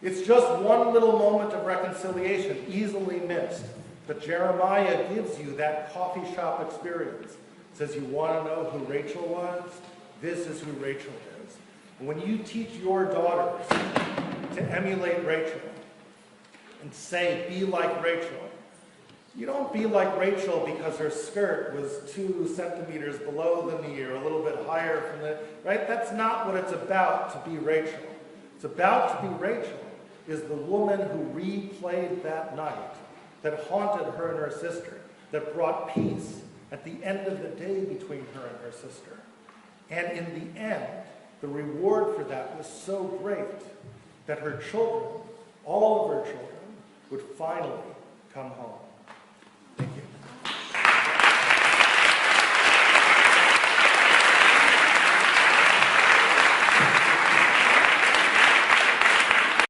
S1: It's just one little moment of reconciliation, easily missed. But Jeremiah gives you that coffee shop experience. Says, you want to know who Rachel was? This is who Rachel is. When you teach your daughters to emulate Rachel and say, be like Rachel, you don't be like Rachel because her skirt was 2 centimeters below the knee or a little bit higher from the, right? That's not what it's about to be Rachel. It's about to be Rachel is the woman who replayed that night, that haunted her and her sister, that brought peace at the end of the day between her and her sister. And in the end, the reward for that was so great that her children, all of her children, would finally come home.